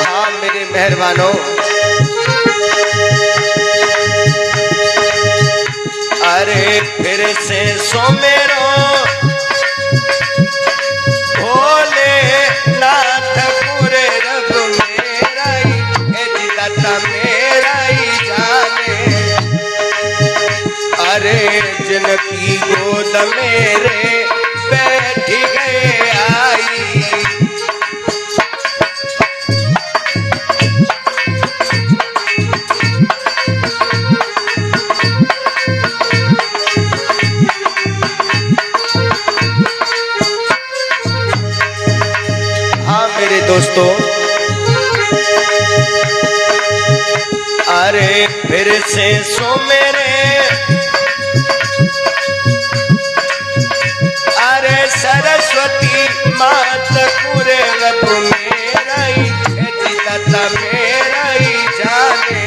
हाँ मेरे मेहरबानों, अरे फिर से सोमेरो भोले नाथ पूरे रब मेरा ही दाता मेरा ही जाने। अरे जिनकी गोद मेरे बैठ गए आई, मेरे दोस्तों, अरे फिर से सो मेरे, अरे सरस्वती मात पूरे रब मेरा ही दाता मेरा ही जाने।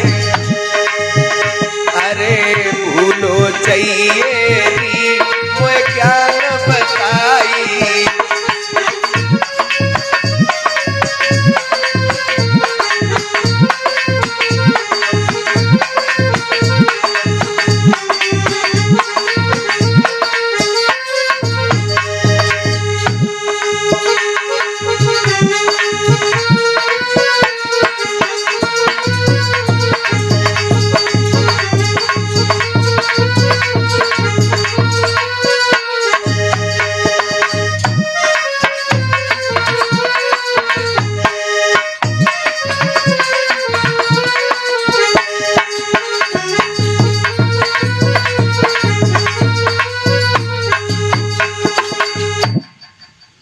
अरे भूलो चाहिए मुझे ज्ञान बताई,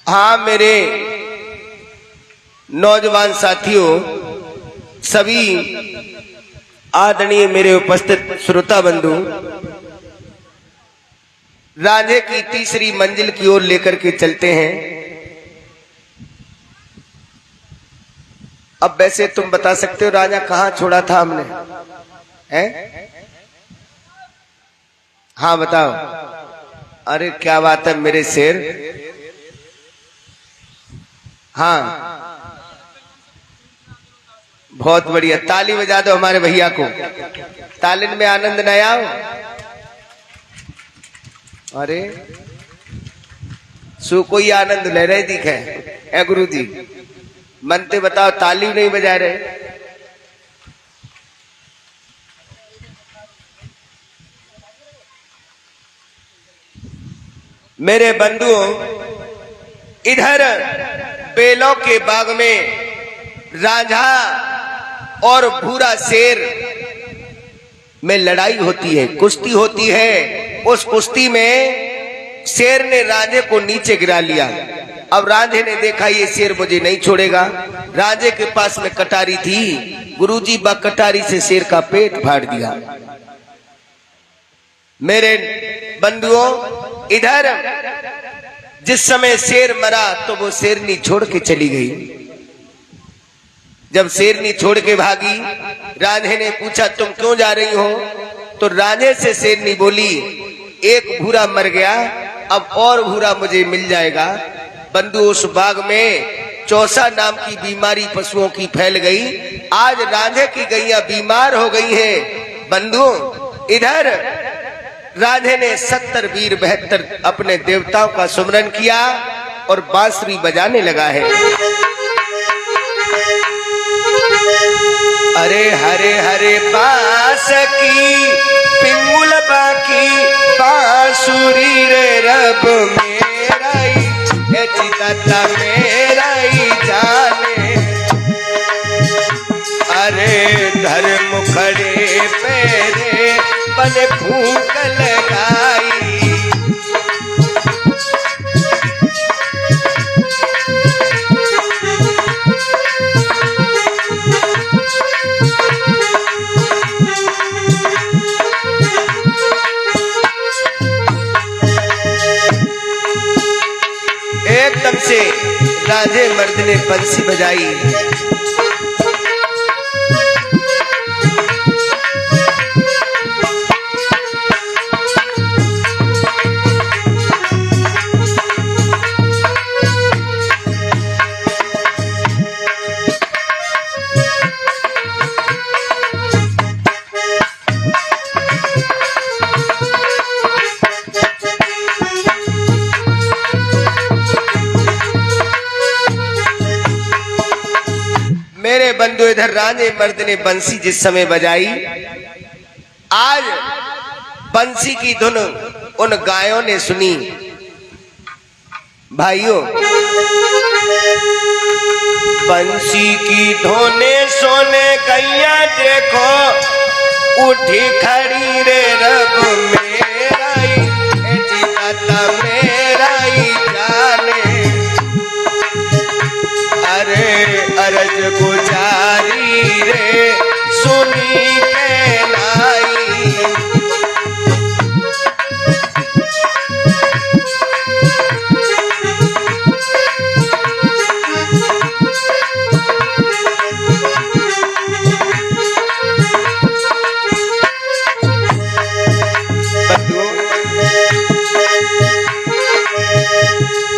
हाँ मेरे नौजवान साथियों, सभी आदरणीय मेरे उपस्थित श्रोता बंधु, रांझे की तीसरी मंजिल की ओर लेकर के चलते हैं। अब वैसे तुम बता सकते हो राजा कहाँ छोड़ा था हमने, हैं? हाँ बताओ। अरे क्या बात है मेरे शेर, हाँ बहुत बढ़िया, ताली बजा दो हमारे भैया को, तालिन में आनंद न आओ। अरे सु कोई आनंद ले रहे दिखे है गुरु जी, मनते बताओ ताली नहीं बजा रहे। मेरे बंधुओं, इधर बेलों के बाग में रांझा और भूरा शेर में लड़ाई होती है, कुश्ती होती है। उस कुश्ती में शेर ने रांझे को नीचे गिरा लिया। अब रांझे ने देखा ये शेर मुझे नहीं छोड़ेगा। रांझे के पास में कटारी थी, गुरुजी बा कटारी से शेर का पेट फाड़ दिया। मेरे बंधुओं, इधर जिस समय शेर मरा तो वो शेरनी छोड़ के चली गई। जब शेरनी छोड़ के भागी, रांझे ने पूछा तुम क्यों जा रही हो? तो रांझे से शेरनी बोली एक भूरा मर गया, अब और भूरा मुझे मिल जाएगा। बंधु, उस बाग में चौसा नाम की बीमारी पशुओं की फैल गई। आज रांझे की गैया बीमार हो गई हैं। बंधु, इधर रांझे ने 70 वीर 72 अपने देवताओं का सुमरन किया और बांसुरी बजाने लगा है। अरे हरे हरे बांस की पिंगुल बाकी बांसुरी रे रब मेरा ही दाता मेरा ही जाने। अरे धर मुखड़े पेरे बने फूक लगाई। एकदम से रांझे मर्द ने बंसी बजाई। मेरे बंधु इधर राजे मर्द ने बंसी जिस समय बजाई, आज बंसी की धुन उन गायों ने सुनी। भाइयों, बंसी की धुने सोने गैया देखो, उठी खड़ी रे रब मेरा मेरा जाने, अरे अरज गुजारी रे सुनी के लाई।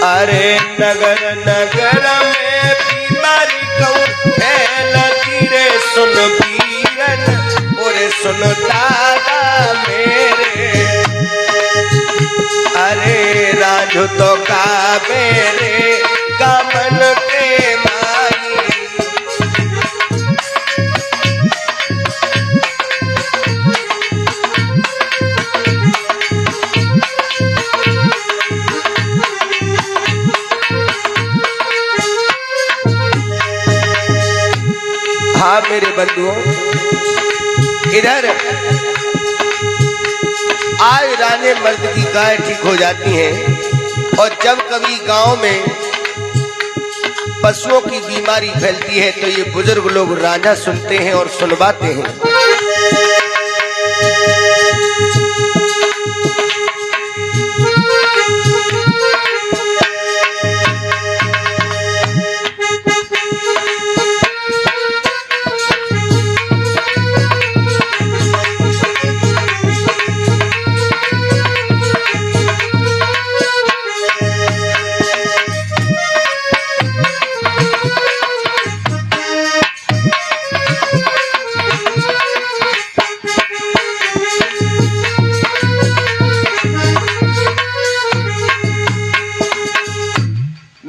अरे नगर नगर में बीमारी कहूँ फैलती रे, सुन बीरन और सुन दादा मेरे, अरे राजू तो का मेरे गमन के माई। हाँ मेरे बंधुओं, इधर आज राजे मर्द की गाय ठीक हो जाती हैं, और जब कभी गांव में पशुओं की बीमारी फैलती है तो ये बुजुर्ग लोग राजा सुनते हैं और सुनवाते हैं।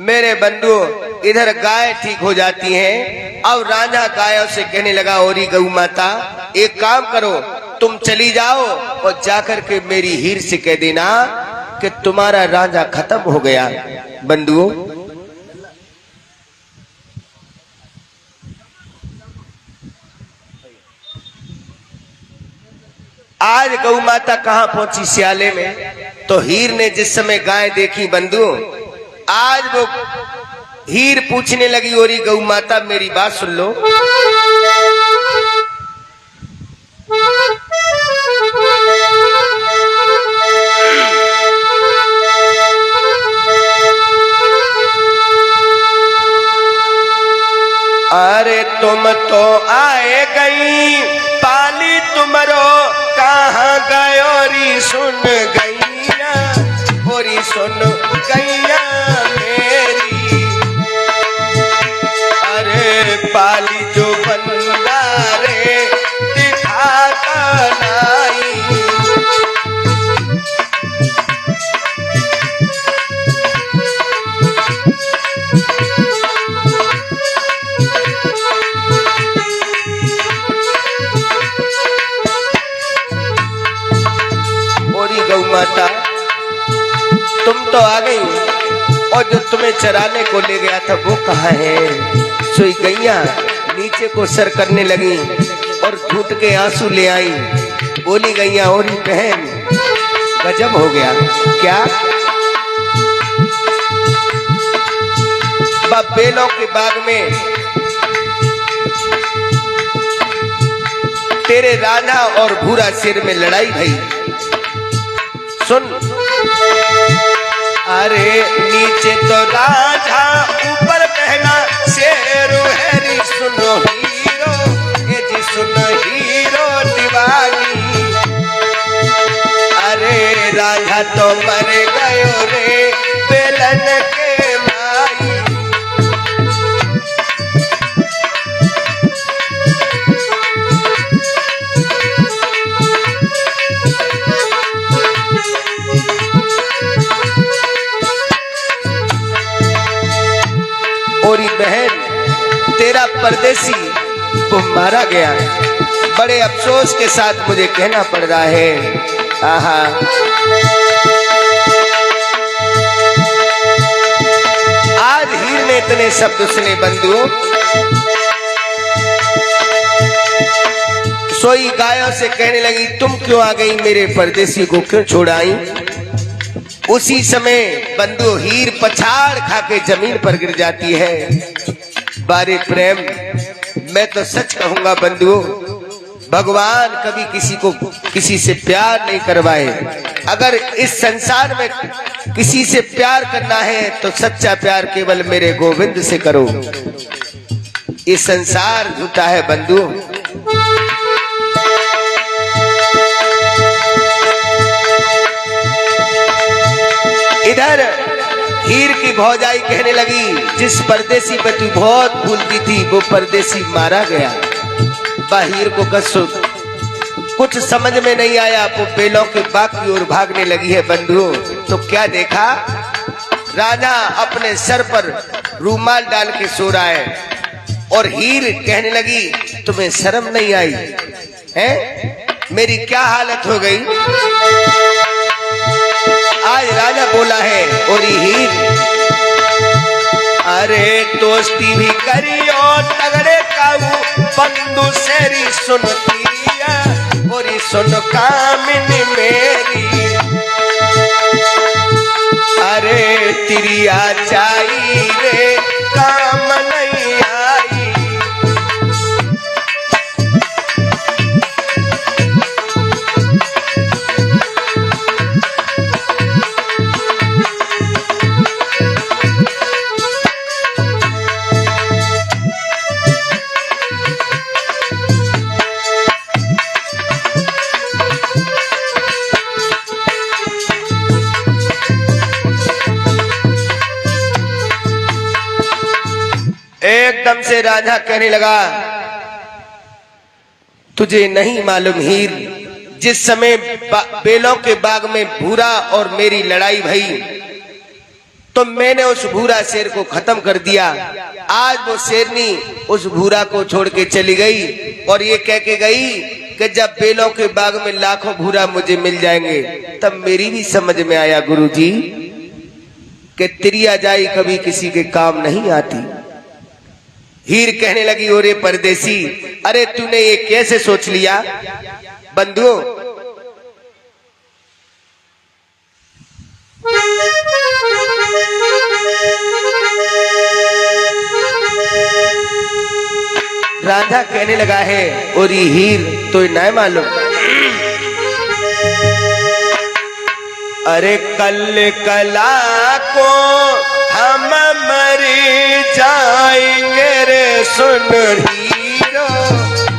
मेरे बंधु, इधर गाय ठीक हो जाती हैं। अब राजा गायों से कहने लगा, ओरी गऊ माता, एक काम करो, तुम चली जाओ और जाकर के मेरी हीर से कह देना कि तुम्हारा राजा खत्म हो गया। बंधुओं, आज गऊ माता कहां पहुंची? सियाले में। तो हीर ने जिस समय गाय देखी बंधु, आज वो हीर पूछने लगी, ओरी गऊ माता मेरी बात सुन लो। अरे तुम तो आए गई पाली तुमरो, कहाँ गयोरी सुन गैया, ओरी सुन गैया मेरी, अरे पाली जो बंदारे दिखाता नहीं। ओरी गौ माता, तुम तो आ गई, और जो तुम्हें चराने को ले गया था वो कहाँ है? सोई गैया नीचे को सर करने लगी और घूट के आंसू ले आई। बोली गैया, और बहन गजब हो गया। क्या? बेलों के बाग में तेरे राजा और भूरा सिर में लड़ाई भई। सुन, अरे नीचे तो राजा ऊपर पहना शेरो हैरी, सुनो हीरो ये जी, सुनो हीरो दीवानी, अरे राजा तो मर गयो रे बेलन के माई। ओरी बहन तेरा परदेसी वो मारा गया। बड़े अफसोस के साथ मुझे कहना पड़ रहा है। आहा, आज हीर ने इतने शब्द सुने बंधुओं, सोई गायों से कहने लगी, तुम क्यों आ गई, मेरे परदेसी को क्यों छोड़ाई। उसी समय बंधु हीर पछाड़ खा के जमीन पर गिर जाती है। बारे प्रेम, मैं तो सच कहूंगा बंधुओं, भगवान कभी किसी को किसी से प्यार नहीं करवाए। अगर इस संसार में किसी से प्यार करना है तो सच्चा प्यार केवल मेरे गोविंद से करो। ये संसार झूठा है बंधु। इधर हीर की भौजाई कहने लगी, जिस परदेसी पे तू बहुत भूलती थी वो परदेसी मारा गया। हीर को कुछ समझ में नहीं आया, वो बेलों के बाग की ओर भागने लगी है बंधु। तो क्या देखा, राजा अपने सर पर रूमाल डाल के सो रहा है और हीर कहने लगी, तुम्हें शर्म नहीं आई है, मेरी क्या हालत हो गई। आज राजा बोला है, और हीर, अरे दोस्ती भी करियो तगड़े काऊ बंधु सेरी सुनती है, और सुन कामिनी मेरी, अरे तेरी आचाई रे काम नहीं आई। एकदम से राजा कहने लगा, तुझे नहीं मालूम हीर, जिस समय बेलों के बाग में भूरा और मेरी लड़ाई भई तो मैंने उस भूरा शेर को खत्म कर दिया। आज वो शेरनी उस भूरा को छोड़ के चली गई और ये कह के गई कि जब बेलों के बाग में लाखों भूरा मुझे मिल जाएंगे तब मेरी भी समझ में आया गुरुजी कि तिरिया जाई कभी किसी के काम नहीं आती। हीर कहने लगी, ओरे परदेसी, अरे तूने ये कैसे सोच लिया। बंधु, राधा कहने लगा है, और ये हीर तो नहीं मालूम, अरे कल कला को हम मर जाएंगे रे, सुन हीरो,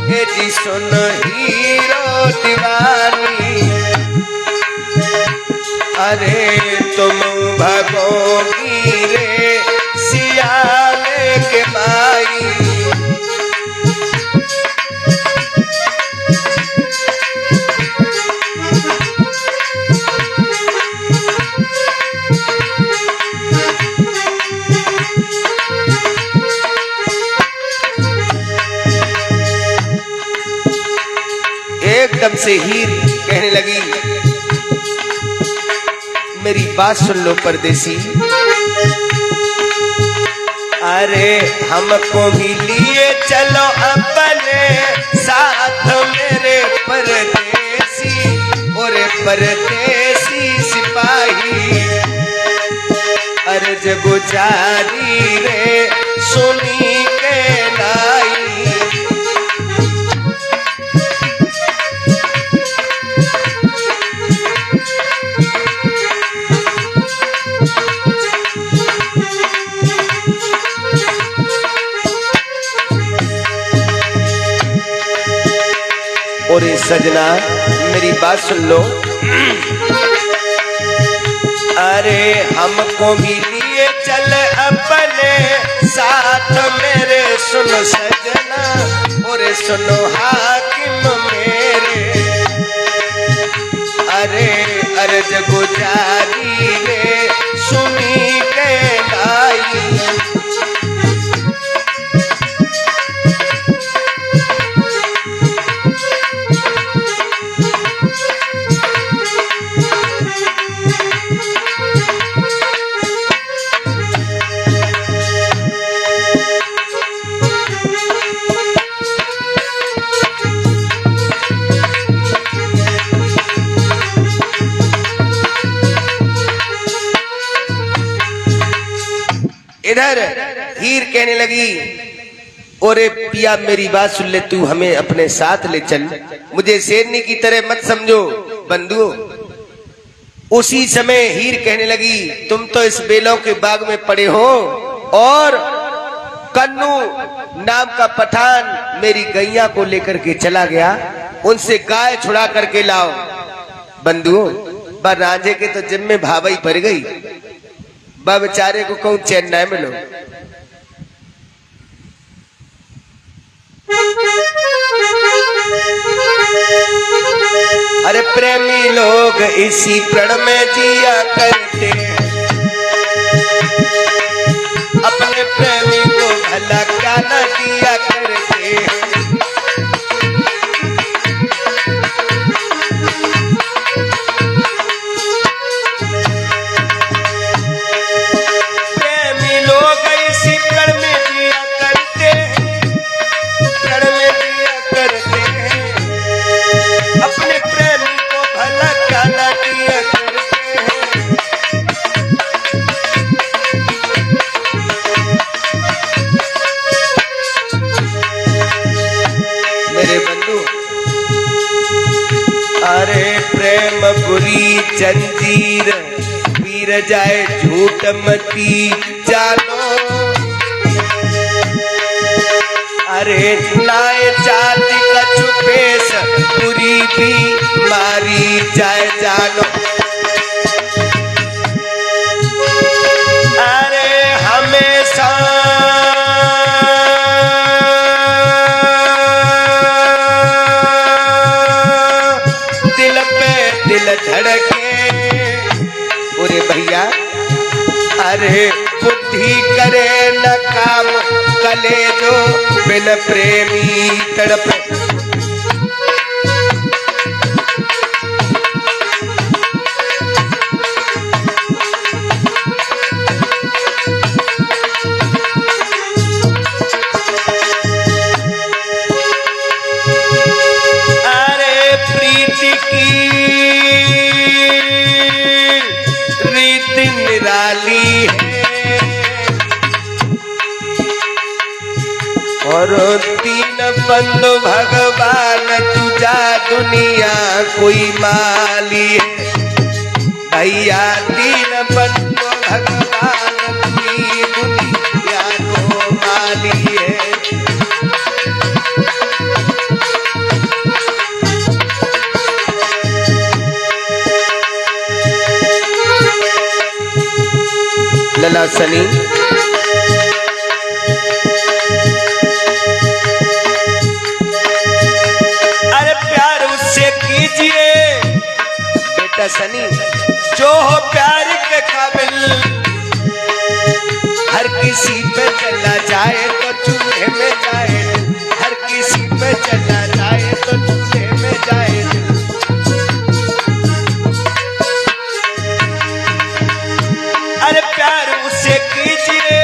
ये जी सुन हीरो दीवानी, अरे तुम भगोगी रे सियाले के माई। एकदम से हीर कहने लगी, मेरी बात सुन लो परदेसी, अरे हमको भी लिए चलो अपने साथ मेरे परदेसी, और परदेसी सिपाही, अर्ज गुजारी रे सुनी के लाई। और सजना मेरी बात सुन लो, अरे हमको भी लिए चल अपने साथ मेरे, सुनो सजना और सुनो हाकिम मेरे, अरे अर्ज गुजारी रे सुनी के लाई। इधर हीर कहने लगी, ओरे पिया मेरी बात सुन ले, तू हमें अपने साथ ले चल, मुझे शेरनी की तरह मत समझो बंधुओं। उसी समय हीर कहने लगी, तुम तो इस बेलों के बाग में पड़े हो और कन्नू नाम का पठान मेरी गैया को लेकर के चला गया, उनसे गाय छुड़ा करके लाओ। बंधुओं, बा राजे के तो जिम्मे भावई भर गई, बा बेचारे को कहूं चैन न मिलो। अरे प्रेमी लोग इसी प्रण में जिया करते, अपने प्रेमी को भला क्या न दिया करते। प्रेमी लोग इसी प्रण में जिया करते, प्रण में जिया करते हैं, अपने प्रेमी को भला क्या न दिया करते हैं। मेरे बंधु, अरे प्रेम बुरी जंजीर, पीर जाए झूठ मती जानो। अरे नाए जाति का छुपेश, बुरी भी मारी जाए जानो। अरे हमेशा दिल पे दिल धड़के, अरे भैया, अरे बुद्धि करे न काम, कलेजो बिन प्रेमी तड़पे। अरे प्रीति की रीति निराली है, और तीन बंधु भगवान, तुझा दुनिया कोई माली है। भैया तीन बंधु भगवान, तुझी दुनिया को माली है। लला सनी, अरे प्यार उससे कीजिए बेटा सनी, जो हो प्यार के काबिल, हर किसी पे चला जाए तो चूल्हे में जाए, हर किसी पे चला जाए तो चूल्हे में जाए। अरे प्यार उससे कीजिए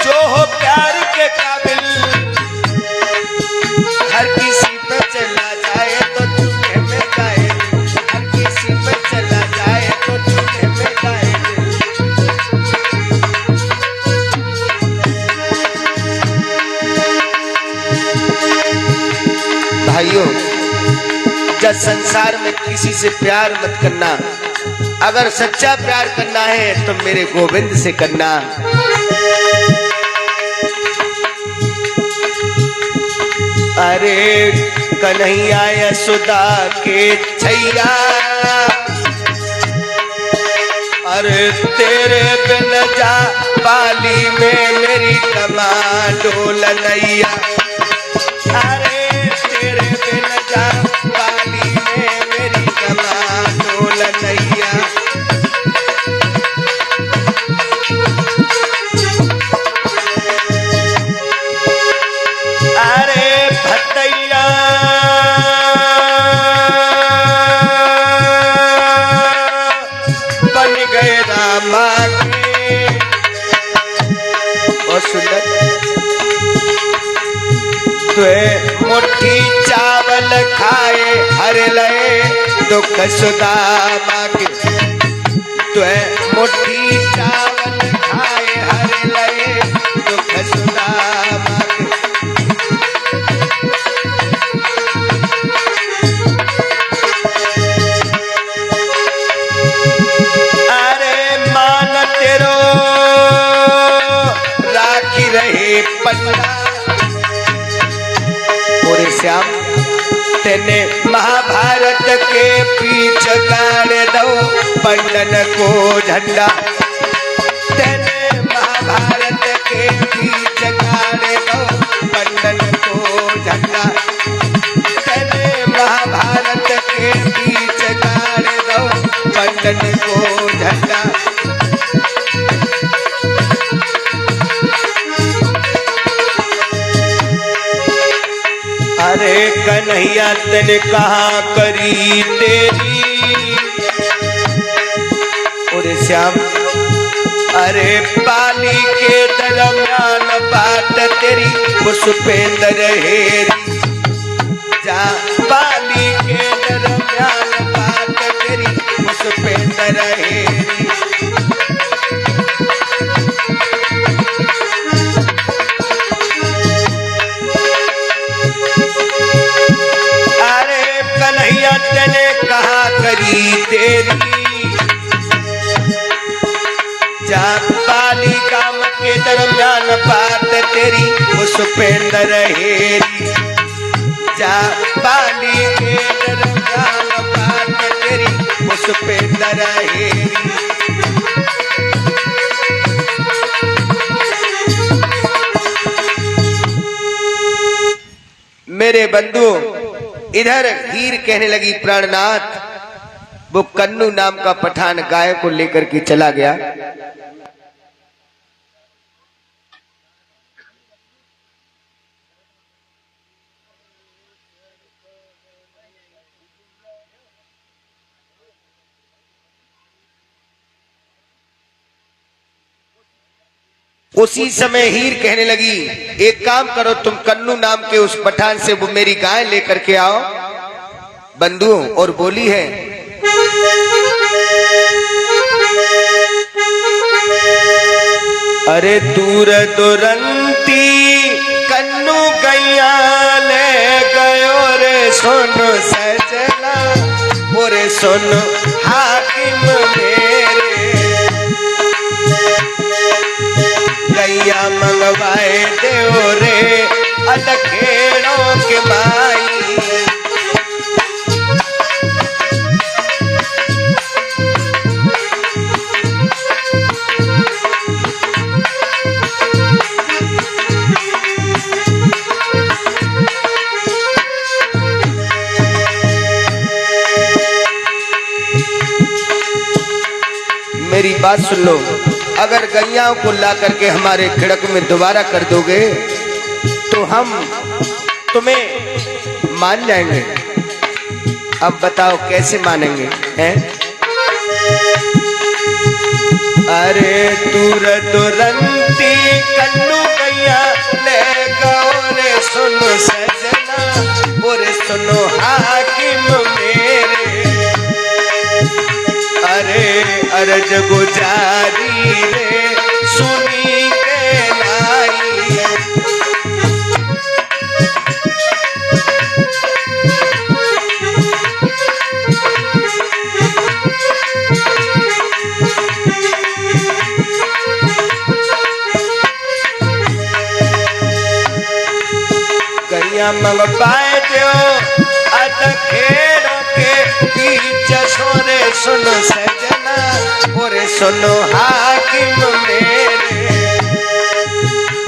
जो हो प्यार के काबिल, हर किसी पे चला जाए तो चूल्हे में जाए, हर किसी पे चला जाए तो चूल्हे में जाए। भाइयों, जब संसार में किसी से प्यार मत करना, अगर सच्चा प्यार करना है तो मेरे गोविंद से करना। अरे कन्हैया यशोदा के छैया, अरे तेरे बिन जा पाली में मेरी कमा डोल नैया। अरे तेरे बिन जा पाली में मेरी कमा डोल नैया। अरे भतैया बन गए रामा के, बहुत सुंदर। तुए मुट्ठी चावल खाए हर लए दुख सुदामा के, तुए मुट्ठी चावल खाए श्याम तेने महाभारत के पीछे गाड़ दो पंडन को झंडा, तेने महाभारत के पीछे गाड़ दो पंडन को झंडा, तेने महाभारत के पीछे गाड़ दो पंडन को झंडा। अरे कन्हैया तने कहा करी तेरी, और श्याम अरे पाली के दरम्यान बात तेरी पुष्पेंद्र हेरी, जा पाली के दरम्यान बात तेरी पुष्पेंद्र हेरी। तने कहा करी तेरी, जा पाली काम के दरम्यान बात तेरी पुष्पेंद्र हेरी, जा पाली के दरम्यान बात तेरी पुष्पेंद्र हेरी। मेरे बंधु इधर हीर कहने लगी प्राणनाथ, वो कन्नू नाम का पठान गाय को लेकर के चला गया। उसी समय हीर कहने लगी एक काम करो, तुम कन्नू नाम के उस पठान से वो मेरी गाय लेकर के आओ बंधु। और बोली है अरे दूर दुरंती कन्नू गैया ले गयो रे सुन सजना, ओरे सुन हाकिम मेरे, गैया मंगवाए देव रे अलखेड़ों के माई। मेरी बात सुन लो, अगर गैयाओं को ला करके हमारे खिड़क में दोबारा कर दोगे तो हम तुम्हें मान जाएंगे। अब बताओ कैसे मानेंगे हैं? अरे दूर दुरंती कन्नू गैया ले गो रे सुन सजना, और सुनो हाकिम मेरे, अरे अरज गुजारी रे सुनी के लाई। गैया मंगवाए दो अधखेड़ों के बीच सोरे सुन सजना, और सुनो हाकिम मेरे,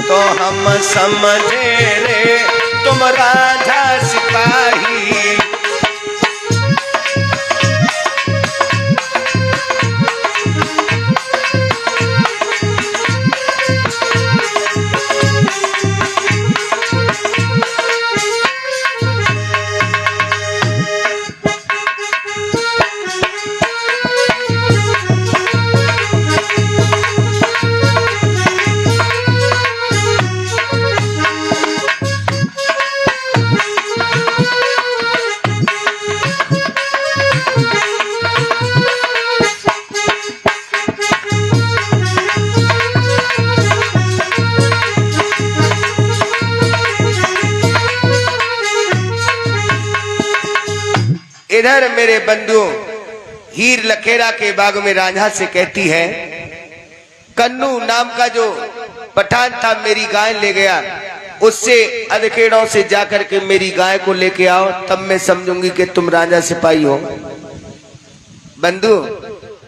तो हम समझे रे तुम राजा सिपाही। इधर मेरे बंधुओं हीर लखेरा के बाग में रांझा से कहती है, कन्नू नाम का जो पठान था मेरी गाय ले गया, उससे अधखेड़ों से जाकर के मेरी गाय को लेके आओ, तब मैं समझूंगी कि तुम राजा सिपाही हो। बंधु,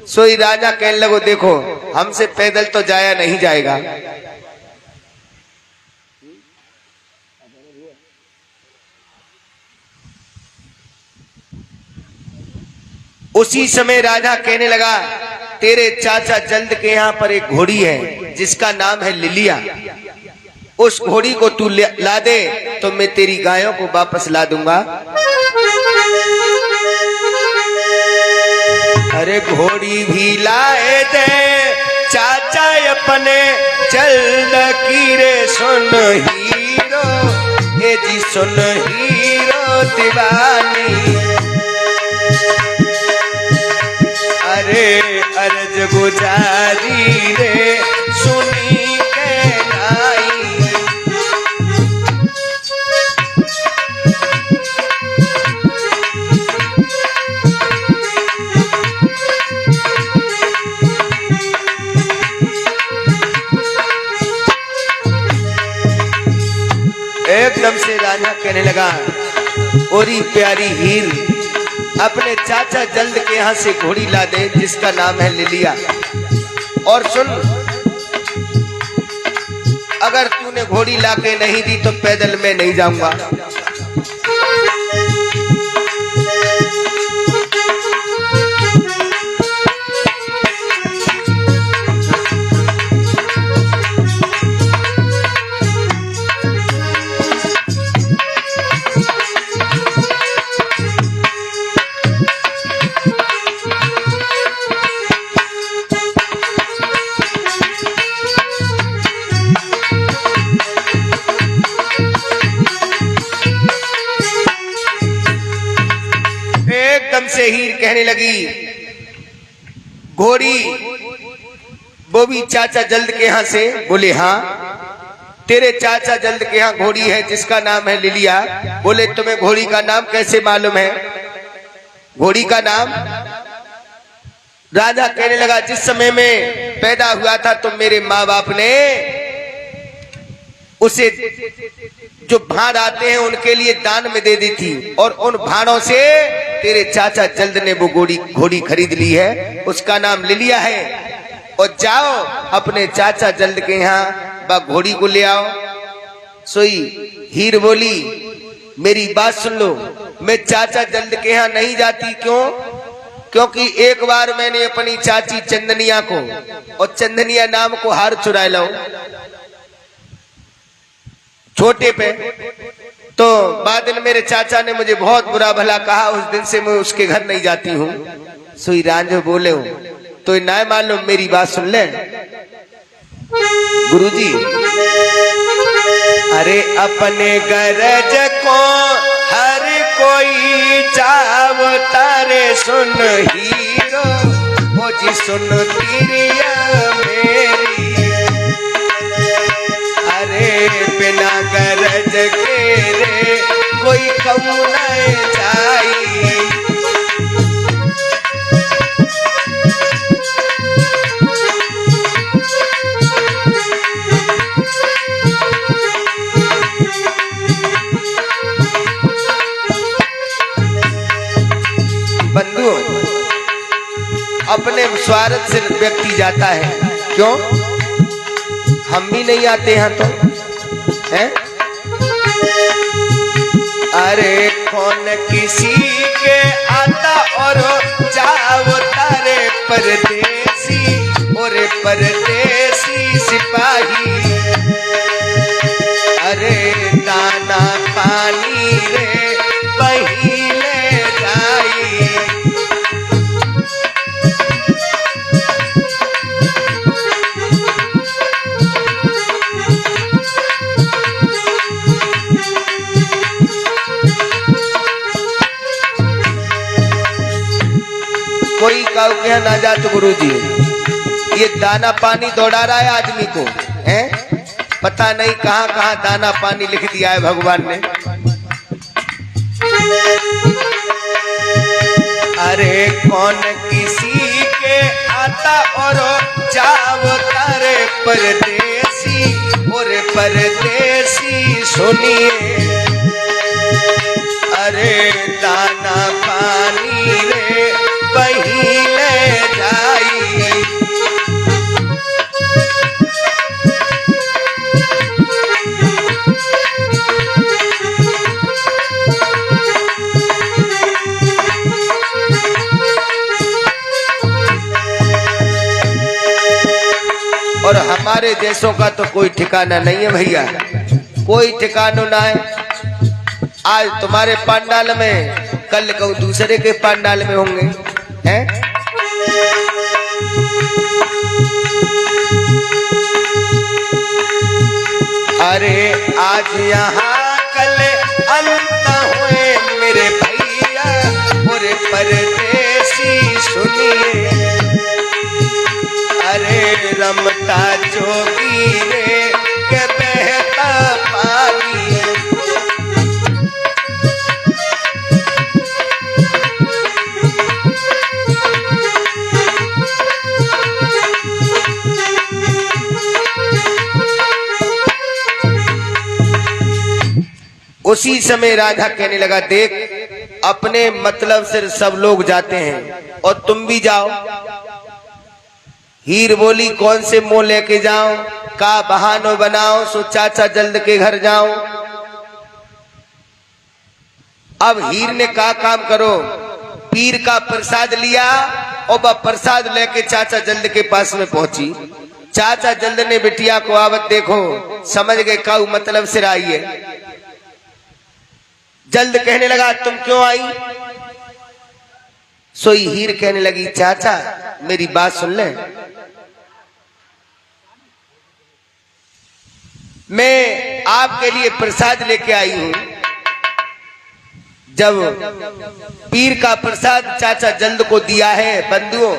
सोई राजा कहने लगो, देखो हमसे पैदल तो जाया नहीं जाएगा। उसी समय राजा कहने लगा, तेरे चाचा जल्द के यहाँ पर एक घोड़ी है जिसका नाम है लिलिया, उस घोड़ी को तू ला दे तो मैं तेरी गायों को वापस ला दूंगा। अरे घोड़ी भी लाए दे चाचा अपने, जल्द की रे सुन हीरो, ए जी सुन हीरो दीवानी। अरे अर्ज गुजारी रे सुनी के नाई। एकदम से राजा कहने लगा, ओरी प्यारी हीर, अपने चाचा जल्द के यहाँ से घोड़ी ला दे जिसका नाम है लिलिया। और सुन, अगर तूने घोड़ी लाके नहीं दी तो पैदल मैं नहीं जाऊंगा। एकदम से हीर कहने लगी, घोड़ी, वो भी चाचा जल्द के यहाँ से? बोले हाँ। तेरे चाचा जल्द के यहाँ घोड़ी है जिसका नाम है लिलिया। बोले तुम्हें घोड़ी का नाम कैसे मालूम है? घोड़ी का नाम? राजा कहने लगा, जिस समय में पैदा हुआ था तो मेरे माँ बाप ने उसे जो भाड़ आते हैं उनके लिए दान में दे दी थी, और उन भाड़ों से तेरे चाचा जल्द ने वो घोड़ी खरीद ली है, उसका नाम लिलिया है। और जाओ अपने चाचा जल्द के यहाँ घोड़ी को ले आओ। सोई हीर बोली, मेरी बात सुन लो, मैं चाचा जल्द के यहाँ नहीं जाती। क्यों? क्योंकि एक बार मैंने अपनी चाची चंदनिया को, और चंदनिया नाम को हार चुरा लो छोटे पे, तो बाद में मेरे चाचा ने मुझे बहुत बुरा भला कहा, उस दिन से मैं उसके घर नहीं जाती हूँ। सोई रांझो बोले हो तो ना मालूम, मेरी बात सुन ले गुरुजी। अरे अपने गरज को हर कोई चावता रे सुन हीरो, ओ जी सुन तिरिया मेरी। अरे बिना गरज के रे कोई कौन जाई। बंधु, अपने स्वार्थ से व्यक्ति जाता है, क्यों? हम भी नहीं आते हैं तो हैं? अरे कौन किसी के आता और जाओ तारे परदेसी, और परदेसी सिपाही। अरे दाना पानी रे पहिले जाई। कोई काऊ के ना जा तो गुरु जी, ये दाना पानी दौड़ा रहा है आदमी को, हैं? पता नहीं कहां कहां दाना पानी लिख दिया है भगवान ने। अरे कौन किसी के आता और जाओ तारे परदेसी, और परदेसी सुनिए, अरे दाना पानी रे पहिले जाई। और हमारे देशों का तो कोई ठिकाना नहीं है भैया, कोई ठिकाना ना है। आज तुम्हारे पंडाल में, कल कहूँ दूसरे के पंडाल में होंगे, हैं? अरे आज यहाँ कल अंत हुए मेरे भैया, और परदेसी सुनिए, अरे रमता जोगी रे के बहता पानी। उसी समय राजा कहने लगा, देख अपने मतलब से सब लोग जाते हैं और तुम भी जाओ। हीर बोली, कौन से मुंह लेके जाओ, का बहानो बनाओ, सो चाचा जल्द के घर जाओ। अब हीर ने कहा, काम करो, पीर का प्रसाद लिया और वह प्रसाद लेके चाचा जल्द के पास में पहुंची। चाचा जल्द ने बिटिया को, आवत देखो, समझ गए काऊ मतलब से आई है। जल्द कहने लगा, तुम क्यों आई? सोई हीर कहने लगी, चाचा मेरी बात सुन ले, मैं आपके लिए प्रसाद लेके आई हूं। जब पीर का प्रसाद चाचा जल्द को दिया है बंधुओं,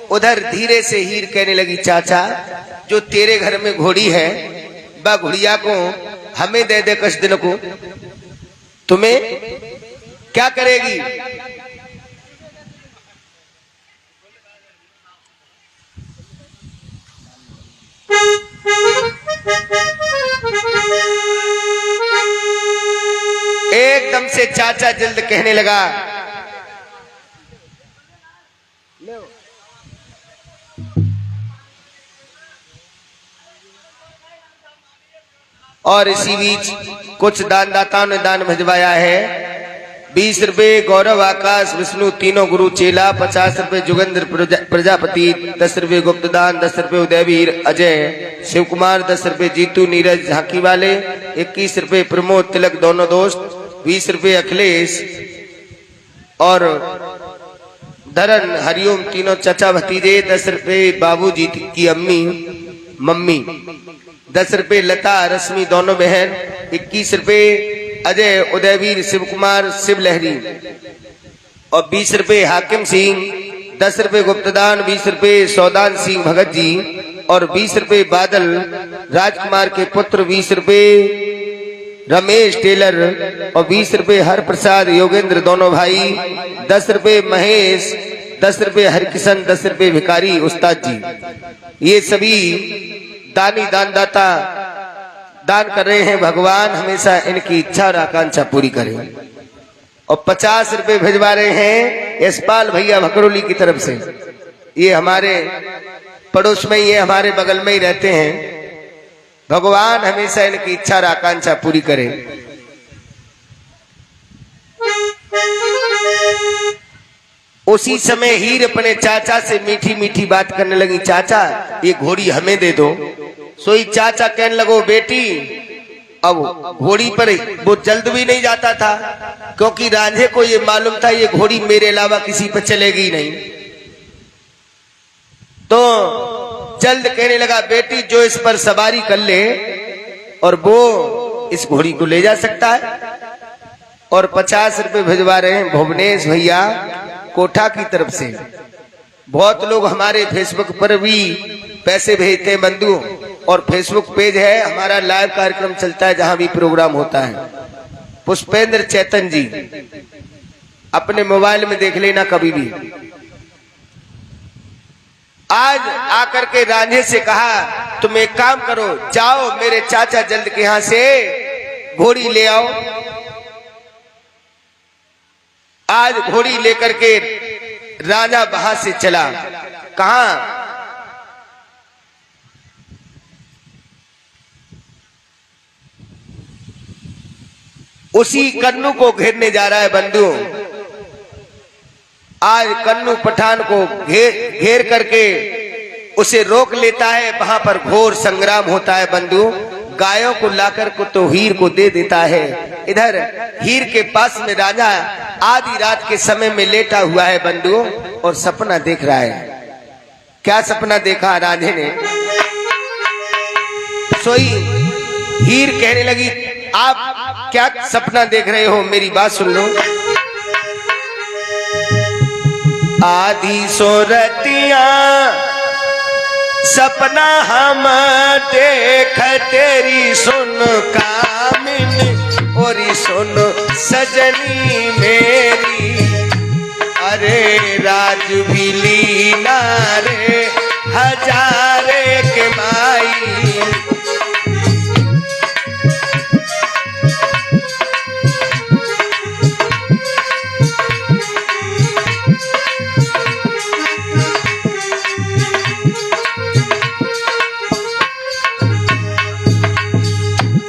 उधर धीरे से हीर कहने लगी, चाचा जो तेरे घर में घोड़ी है, वह घोड़िया को हमें दे दे, कुछ दिन को तुम्हें क्या करेगी? एकदम से चाचा जल्द कहने लगा, और इसी बीच कुछ दानदाताओं ने दान भिजवाया है। 20 रुपए गौरव आकाश विष्णु तीनों गुरु चेला, 50 रुपए जोगेंद्र प्रजापति, 10 रुपए गुप्तदान, 10 रुपए उदयवीर अजय शिव कुमार, 10 रुपए जीतू नीरज झांकी वाले, 21 रुपए प्रमोद तिलक दोनों दोस्त, 20 रुपए अखिलेश और धरन हरिओम तीनों चचा भतीजे, 10 रुपए बाबू जी की अम्मी मम्मी, 10 रुपए लता रश्मि दोनों बहन, 21 रुपए अजय उदयवीर शिव कुमार शिव लहरी और 20 रुपए हाकिम सिंह, 10 रुपए गुप्तदान, 20 रुपए सौदान सिंह भगत जी और 20 रुपए बादल राजकुमार के पुत्र, 20 रुपए रमेश टेलर और 20 रुपए हर प्रसाद योगेंद्र दोनों भाई, 10 रुपए महेश, 10 रुपए हरकिशन, 10 रुपए भिखारी उस्ताद जी। ये सभी दानी दानदाता दान कर रहे हैं। भगवान हमेशा इनकी इच्छा और आकांक्षा पूरी करे। और 50 रुपए भिजवा रहे हैं यशपाल भैया भकरोली की तरफ से। ये हमारे पड़ोस में ही है, हमारे बगल में ही रहते हैं। भगवान हमेशा इनकी इच्छा और आकांक्षा पूरी करे। उसी समय हीर अपने चाचा से मीठी मीठी बात करने लगी, चाचा ये घोड़ी हमें दे दो। सोई चाचा कहने लगो, बेटी अब घोड़ी पर वो जल्द भी नहीं जाता था, क्योंकि रांझे को ये मालूम था ये घोड़ी मेरे अलावा किसी पर चलेगी नहीं। तो जल्द कहने लगा, बेटी जो इस पर सवारी कर ले और वो इस घोड़ी को ले जा सकता है। और 50 रुपए भिजवा रहे हैं भुवनेश भैया कोठा की तरफ से। बहुत लोग हमारे फेसबुक पर भी पैसे भेजते हैं बंधु, और फेसबुक पेज है हमारा, लाइव कार्यक्रम चलता है जहां भी प्रोग्राम होता है। पुष्पेंद्र चैतन जी, अपने मोबाइल में देख लेना कभी भी। आज आकर के रांझे से कहा तुम एक काम करो, जाओ मेरे चाचा जल्द के यहां से घोड़ी ले आओ। आज घोड़ी लेकर के राजा वहां से चला। कहा? उसी कन्नू को घेरने जा रहा है बंधुओं। आज कन्नू पठान को घेर करके उसे रोक लेता है। वहां पर घोर संग्राम होता है बंधुओं। गायों को लाकर को तो हीर को दे देता है। इधर हीर के पास में राजा आधी रात के समय में लेटा हुआ है बंधुओं और सपना देख रहा है। क्या सपना देखा राजे ने? सोई हीर कहने लगी आप क्या सपना देख रहे हो, मेरी बात सुन लो। आधी सोरतिया सपना हम देख तेरी सुन कामिनी और सुन सजनी मेरी। अरे राज भी लीला रे हजारे के माई।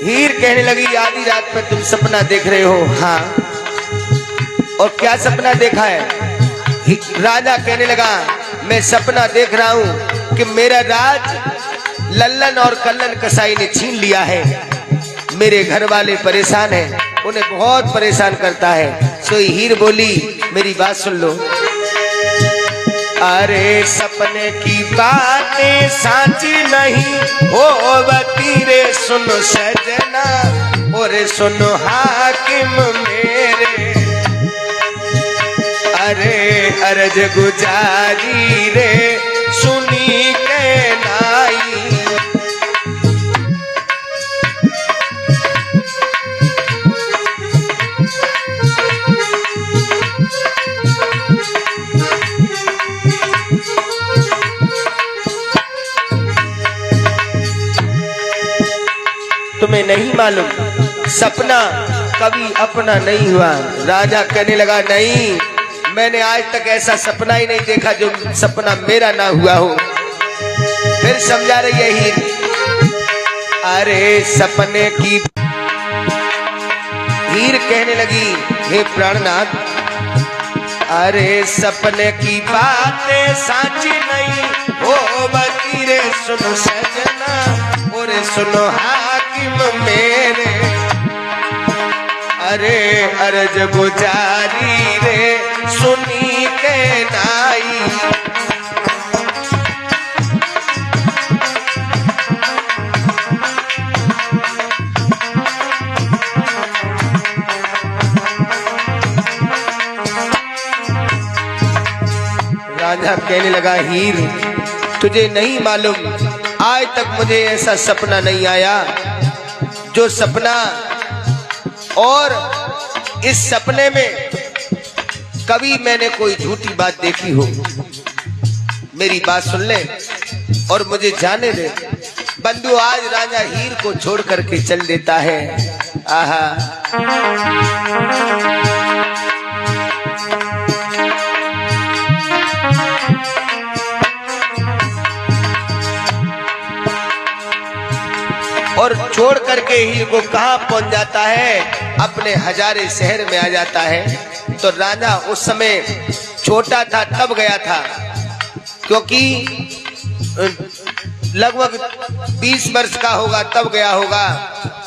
हीर कहने लगी आधी रात में तुम सपना देख रहे हो? हाँ। और क्या सपना देखा है? राजा कहने लगा मैं सपना देख रहा हूं कि मेरा राज लल्लन और कल्लन कसाई ने छीन लिया है। मेरे घर वाले परेशान हैं, उन्हें बहुत परेशान करता है। सो हीर बोली मेरी बात सुन लो। अरे सपने की बातें साची नहीं होवती रे सुनो सजना और सुनो हाकिम मेरे। अरे अर्ज गुजारी रे सुनी के नाई। तुम्हें नहीं मालूम सपना कभी अपना नहीं हुआ। राजा कहने लगा नहीं, मैंने आज तक ऐसा सपना ही नहीं देखा जो सपना मेरा ना हुआ हो। फिर समझा रही है हीर। अरे सपने की हीर कहने लगी हे प्राणनाथ, अरे सपने की बातें साची नहीं हो बती रे सुनो सजना और सुनो हाकिम मेरे। अरे अर्ज गुजारी रे सुनी के नाई। राजा कहने लगा हीर तुझे नहीं मालूम, आज तक मुझे ऐसा सपना नहीं आया जो सपना, और इस सपने में कभी मैंने कोई झूठी बात देखी हो। मेरी बात सुन ले और मुझे जाने दे। बंधु आज राजा हीर को छोड़ करके चल देता है। आहा और छोड़ करके हीर को कहां पहुंच जाता है? अपने हजारे शहर में आ जाता है। तो राजा उस समय छोटा था तब गया था, क्योंकि लगभग 20 वर्ष का होगा तब गया होगा।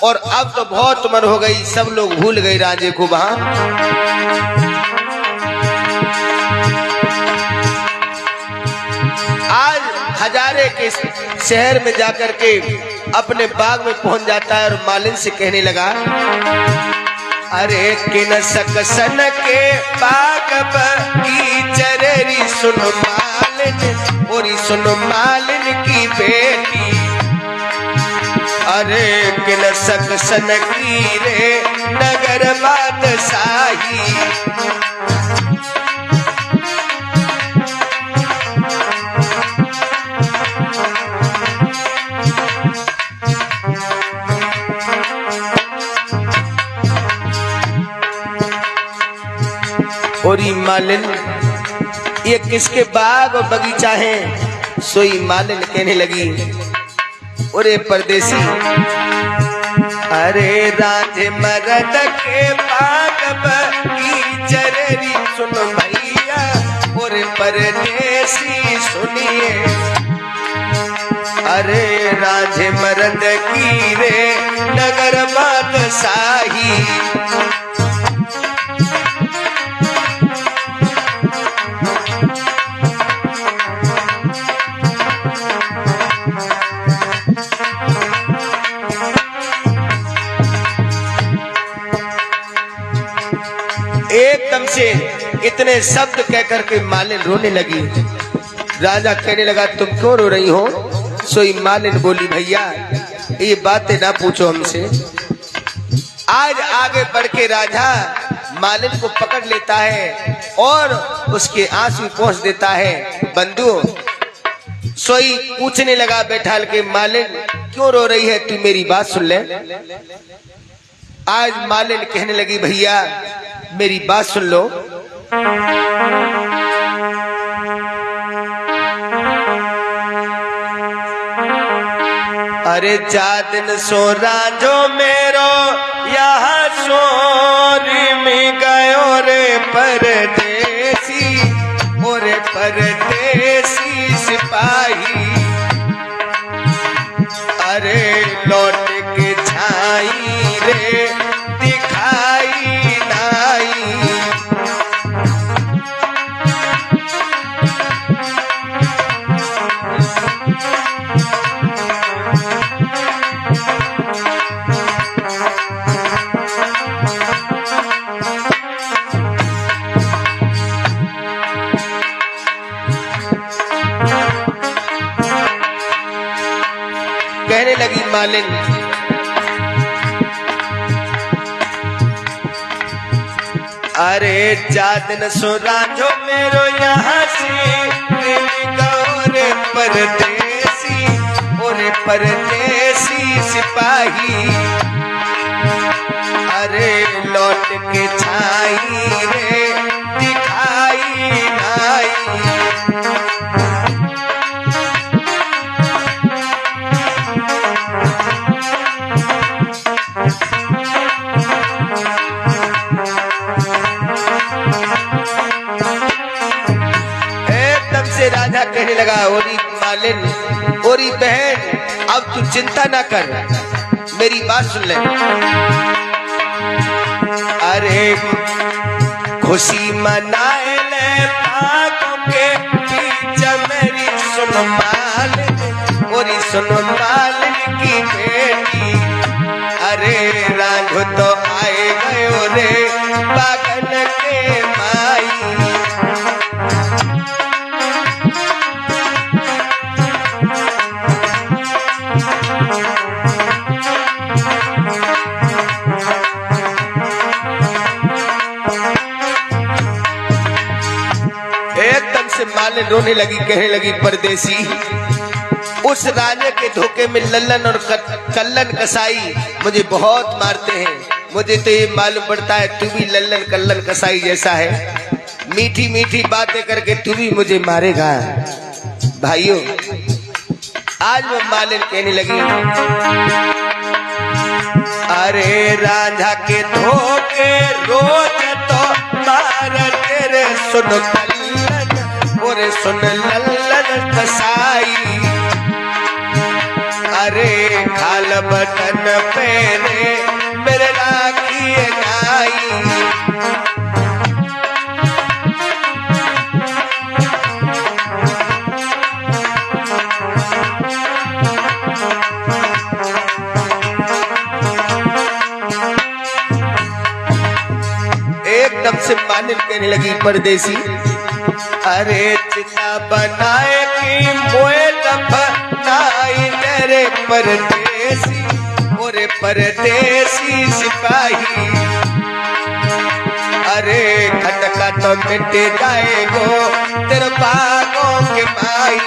और अब तो बहुत उम्र हो गई, सब लोग भूल गए राजे को वहां। आज हजारे के शहर में जाकर के अपने बाग में पहुंच जाता है और मालिन से कहने लगा अरे किन सकसन के बाग बगीचरी सुन मालिन और सुन मालिन की बेटी। अरे किन सकसन की रे नगर बादशाही। और ये मालिन ये किसके बाग और बगीचा है? सोई मालिन कहने लगी, अरे परदेसी, अरे राधे मरद के बाग बगीचा रे सुन भैया, और परदेसी सुनिए, अरे राधे मरद की रे नगर बादशाही। एकदम से इतने शब्द कहकर के मालिन रोने लगी। राजा कहने लगा, तुम क्यों रो रही हो? सोई मालिन बोली, भैया ये बातें ना पूछो हमसे। आज आगे बढ़ के राजा मालिन को पकड़ लेता है और उसके आंसू पहुंच देता है। बंधु सोई पूछने लगा बैठाल के, मालिन क्यों रो रही है? तू मेरी बात सुन ले। आज मालिन कहने लगी, भैया मेरी बात सुन लो। अरे जा दिन सो राजो मेरो यहाँ सोरी में गयो रे परदेसी, और परदेसी सिपाही, अरे लौट के छाई रे दिखाई नाई। कहने लगी मालिन, अरे जादन सुराजो मेरो यहाँ से गौरे परदेसी, और परदेसी सिपाही, अरे लौट के छाई रे दिखाई नाई। राजा कहने लगा, ओरी मालिन, ओरी बहन, अब तू चिंता ना कर, मेरी बात सुन ले। अरे खुशी मनाए ले भागों के बीच मेरी सुन मालिन, ओरी सुन मालिन की बेटी, अरे राघो तो आए गयो रे बागन के माई। एकदम से मालिन रोने लगी, कहने लगी, परदेसी, उस राजा के धोखे में लल्लन और कल्लन कसाई मुझे बहुत मारते हैं। मुझे तो ये मालूम पड़ता है तू भी लल्लन कल्लन कसाई जैसा है, मीठी मीठी बातें करके तू भी मुझे मारेगा। भाइयों आज वो मालिन कहने लगी, अरे राजा के धोखे रोज तो मार तेरे सुन कल्लन, और सुन लल्लन कसाई, अरे खाल बटन पेरे मेरे राखी नाई। एकदम से मालिन कहने लगी, परदेसी, अरे चिता बनाए की मोए दफनाई तेरे परदेसी, और परदेसी सिपाही, अरे खटका तो मिट जाएगो तेरे बागों के माई।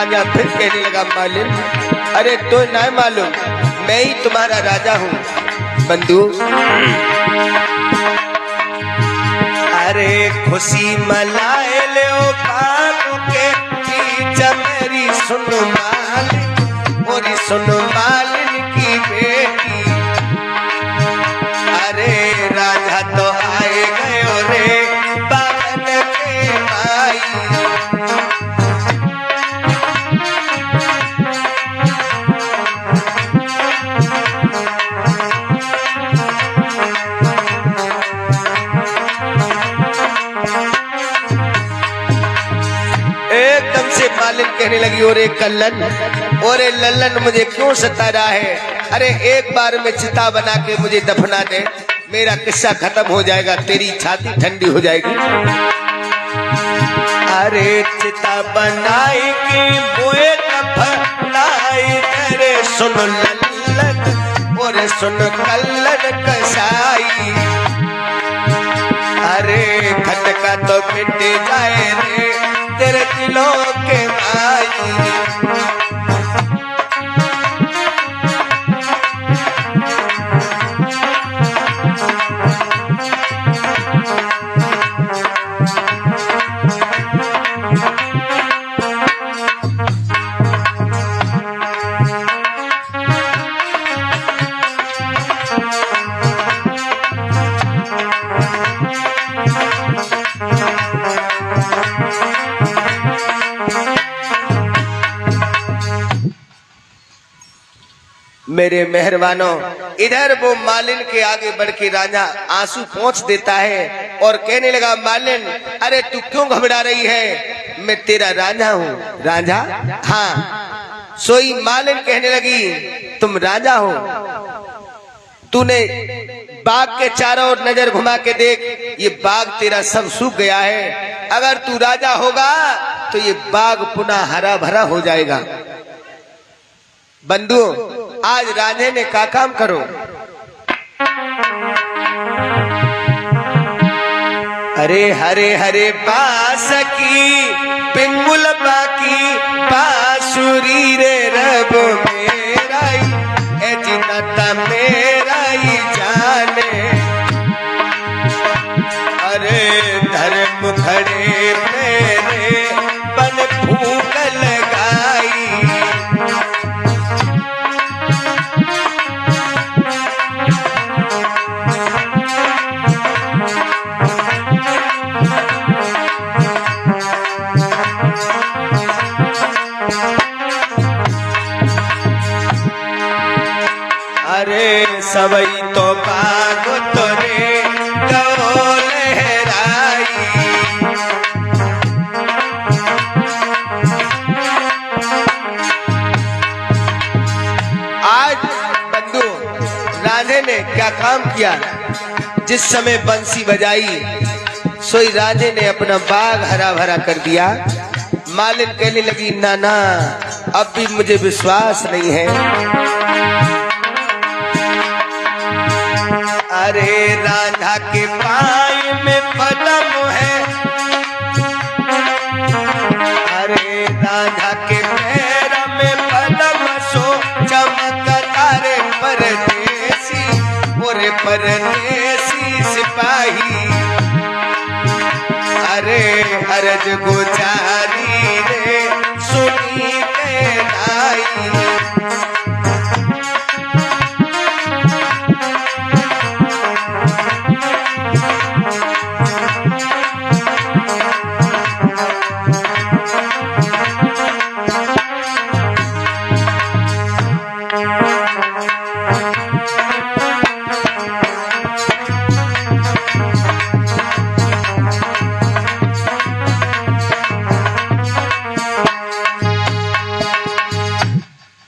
राजा फिर कहने लगा मालिन, अरे तो ना मालूम मैं ही तुम्हारा राजा हूँ बंधु। अरे खुशी मनाए ले बाबू के पीछे मेरी सुन मालिन, और सुन मालिन की बेटी। अरे राजा तो आए गए रे बागन के माई। एकदम से मालिन कहने लगी, और एक कल्लन, और एक लल्लन मुझे क्यों सता रहा है? अरे एक बार में चिता बना के मुझे दफना दे, मेरा किस्सा खत्म हो जाएगा, तेरी छाती ठंडी हो जाएगी। अरे चिता बनाई की बोए दफनाई, अरे सुन लल्लन और सुन कल्लन कसाई। अरे खटका तो मिट जाए रे तेरे दिलों के माई। मेरे मेहरबानों, इधर वो मालिन के आगे बढ़ के राजा आंसू पोंछ देता है और कहने लगा, मालिन अरे तू क्यों घबरा रही है? मैं तेरा राजा हूँ। राजा? हाँ। सोई मालिन कहने लगी, तुम राजा हो? तूने बाग के चारों ओर नजर घुमा के देख, ये बाग तेरा सब सूख गया है। अगर तू राजा होगा तो ये बाग पुनः हरा भरा हो जाएगा। बंधु, आज राजे ने का काम करो। अरे हरे हरे बास की पिंगुल बाकी बांसुरी रे रब मेरा ए जिनता मेरा ही जाने। अरे धर्म खड़े मेरे बन फूक लगाई। अरे सबई तो बाग तोरे गो लहराई। आज बंधु, राधे ने क्या काम किया? जिस समय बंसी बजाई सोई राधे ने अपना बाग हरा भरा कर दिया। मालिन कहने लगी, ना ना अब भी मुझे विश्वास नहीं है। अरे राधा के पाय में पदम है, अरे राधा के पैर में पदम सो चमकदार परदेसी और परदेसी सिपाही। अरे अरज गुजारी रे सुनी के नाई।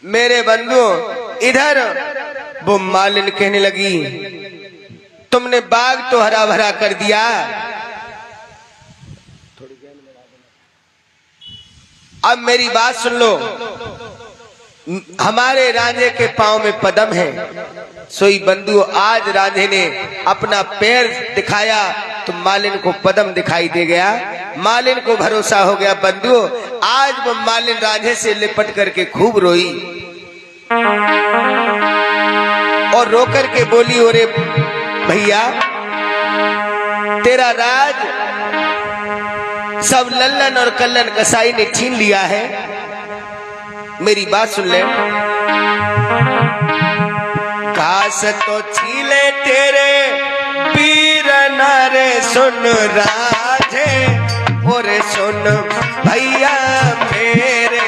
मेरे बंधु, इधर वो मालिन कहने लगी, तुमने बाग तो हरा भरा कर दिया, अब मेरी बात सुन लो। हमारे रांझे के पांव में पदम है। सोई बंधु आज रांझे ने अपना पैर दिखाया तो मालिन को पदम दिखाई दे गया। मालिन को भरोसा हो गया बंधु। आज वो मालिन रांझे से लिपट करके खूब रोई और रो करके बोली, ओरे भैया तेरा राज सब लल्लन और कल्लन कसाई ने छीन लिया है। मेरी बात सुन ले। घास तो छीले तेरे पीर नारे सुन राधे, और सुन भैया मेरे,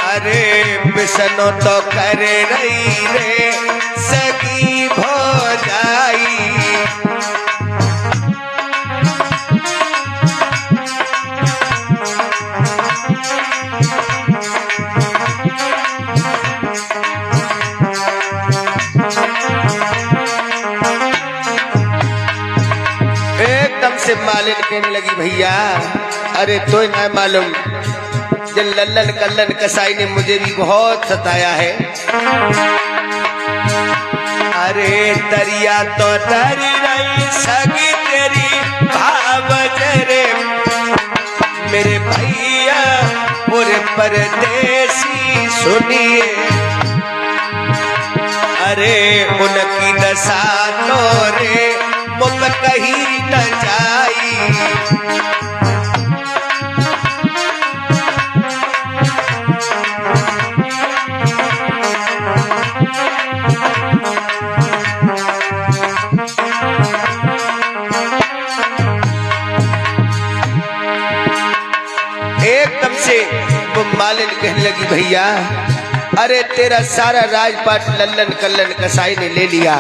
अरे बिसनो तो करे रही रे सगी भौजाई। से मालिन कहने लगी, भैया अरे तो ना मालूम जब लल्लन कल्लन कसाई ने मुझे भी बहुत सताया है। अरे दरिया तो तरी रही सगी तेरी भाव जरे, मेरे भैया और परदेसी सुनिए, अरे उनकी दशा तो रे मुझ कहीं न जाई। एकदम से वो मालिन कहने लगी, भैया अरे तेरा सारा राजपाट लल्लन कल्लन कसाई ने ले लिया।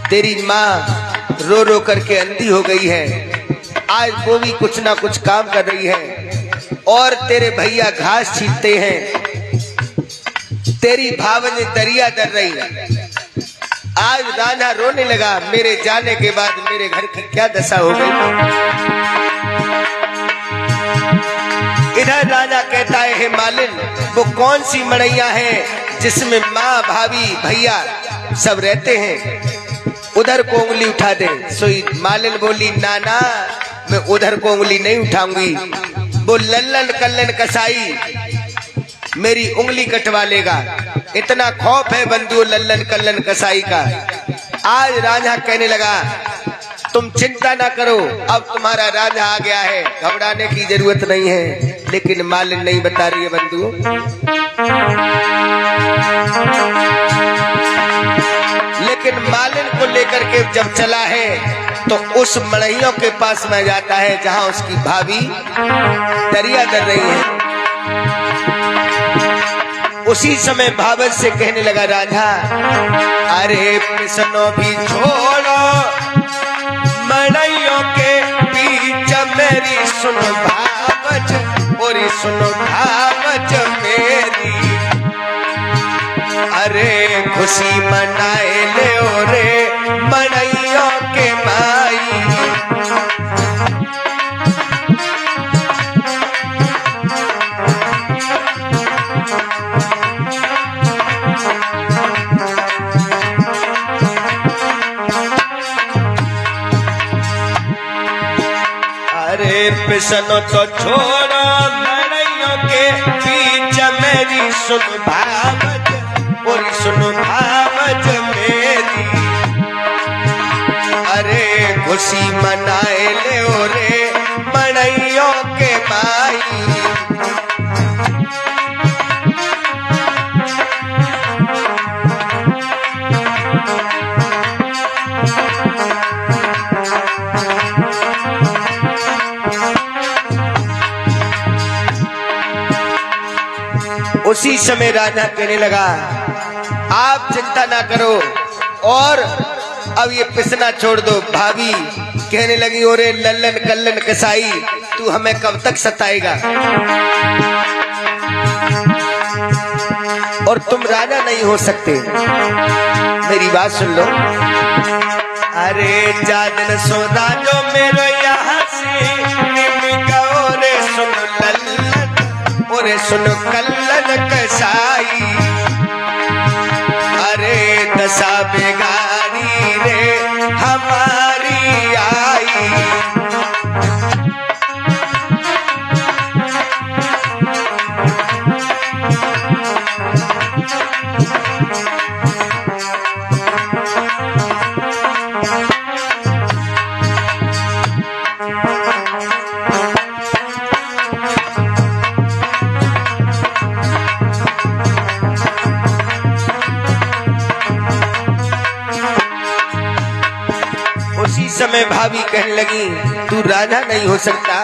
तेरी माँ रो रो करके अंधी हो गई है। आज वो भी कुछ ना कुछ काम कर रही है और तेरे भैया घास छीनते हैं। तेरी भावने दरिया दर रही। आज राना रोने लगा, मेरे जाने के बाद मेरे घर की क्या दशा हो गई। इधर राजा कहता है, हे मालिन वो कौन सी मड़ैया है जिसमें माँ भाभी भैया सब रहते हैं, उधर को उंगली उठा दे। सोई मालिन बोली, नाना मैं उधर को उंगली नहीं उठाऊंगी, वो लल्लन कल्लन कसाई मेरी उंगली कटवा लेगा। इतना खौफ है बंधु लल्लन कल्लन कसाई का। आज राजा कहने लगा, तुम चिंता ना करो, अब तुम्हारा राजा आ गया है, घबराने की जरूरत नहीं है। लेकिन मालिन नहीं बता रही है बंधु। लेकिन मालिन को लेकर के जब चला है तो उस मड़ैयों के पास में जाता है जहां उसकी भाभी दरिया कर रही है। उसी समय भावत से कहने लगा राजा, अरे पिसनो भी छोड़ो मड़ैयों के बीच मेरी सुन भावच, और सुन भावच मेरी, अरे खुशी मनाए ले रे मड़ैयों के माई। अरे पिसनो तो छोड़ो मड़ैयों के बीच मेरी सुन भावच, और सुन भावच मेरी, अरे खुशी मनाए ले रे मड़ैयों के माई। उसी समय राजा कहने लगा, आप चिंता ना करो और अब ये पिसना छोड़ दो। भाभी कहने लगी, ओरे लल्लन कल्लन कसाई तू हमें कब तक सताएगा, और तुम राजा नहीं हो सकते। मेरी बात सुन लो। अरे जादन सो राजो मेरो यहाँ से सुन लल्लन, और मोरे सुन कल्लन कसाई, अरे दशा बेगारी रे हमारी आई। उसी समय भाभी कहने लगी, तू राजा नहीं हो सकता,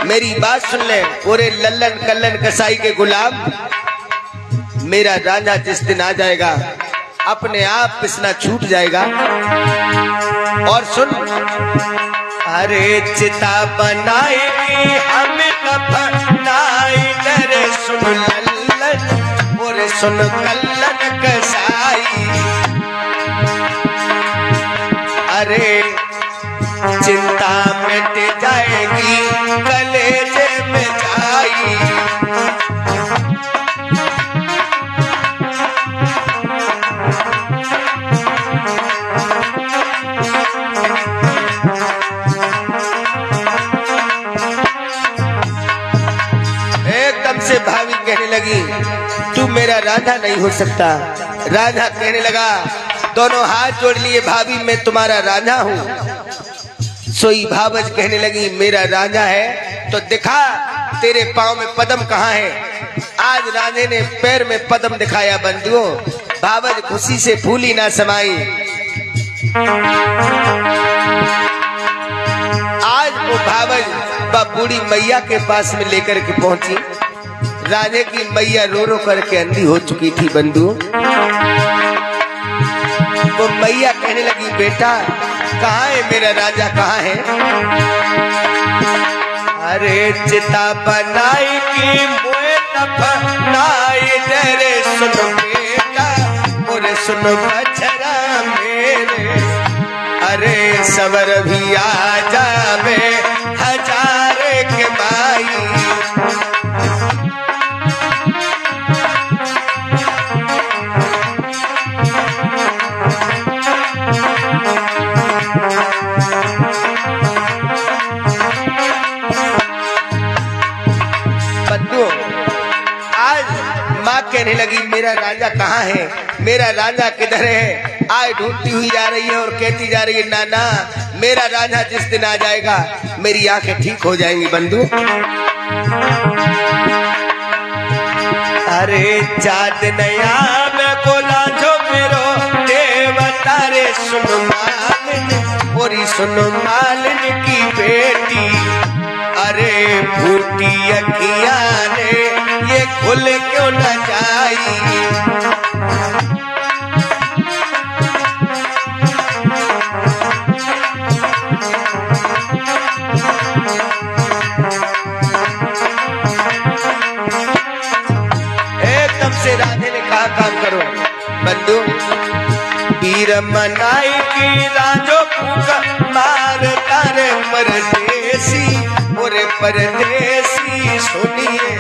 मेरी बात सुन ले। पूरे लल्लन कल्लन कसाई के गुलाम, मेरा राजा जिस दिन आ जाएगा अपने आप पिसना छूट जाएगा। और सुन, अरे चिता बनाएगी हमें दफनाई, रे सुन लल्लन और सुन कल्लन कसाई, अरे चिंता मिट जाएगी कलेजे में जाई। एकदम से भाभी कहने लगी, तू मेरा राजा नहीं हो सकता। राजा कहने लगा, दोनों हाथ जोड़ लिए, भाभी मैं तुम्हारा राजा हूँ। सोई भावज कहने लगी, मेरा राजा है तो दिखा तेरे पांव में पदम कहाँ है। आज राजे ने पैर में पदम दिखाया। बंधुओं, भावज खुशी से फूली ना समाई। आज वो भावज बूढ़ी मैया के पास में लेकर के पहुंची। राजे की मैया रो रो करके अंधी हो चुकी थी। बंधुओं, वो मैया कहने लगी, बेटा कहाँ है मेरा राजा, कहाँ है। अरे चिता बनाई की मुए दफनाई, रे सुन बेटा और सुन बछड़ा मेरे, अरे सवर भी आ जावे हजारे के माई। कहने लगी, मेरा राजा कहाँ है, मेरा राजा किधर है। आए ढूंढती हुई जा रही है और कहती जा रही है, नाना मेरा राजा जिस दिन आ जाएगा मेरी आंखें ठीक हो जाएंगी। बंधु, अरे चाँद नया मैं बोला जो मेरो देवता रे, सुन मालिन और सुन मालिन की बेटी, अरे फूटी अखियां रे ये खुल क्यों न जाई। एकदम से राधे ने कहा, काम करो। बंधु, वीर मनाई की राजो फूका मार तारे परदेसी, और परदेसी सुनिए,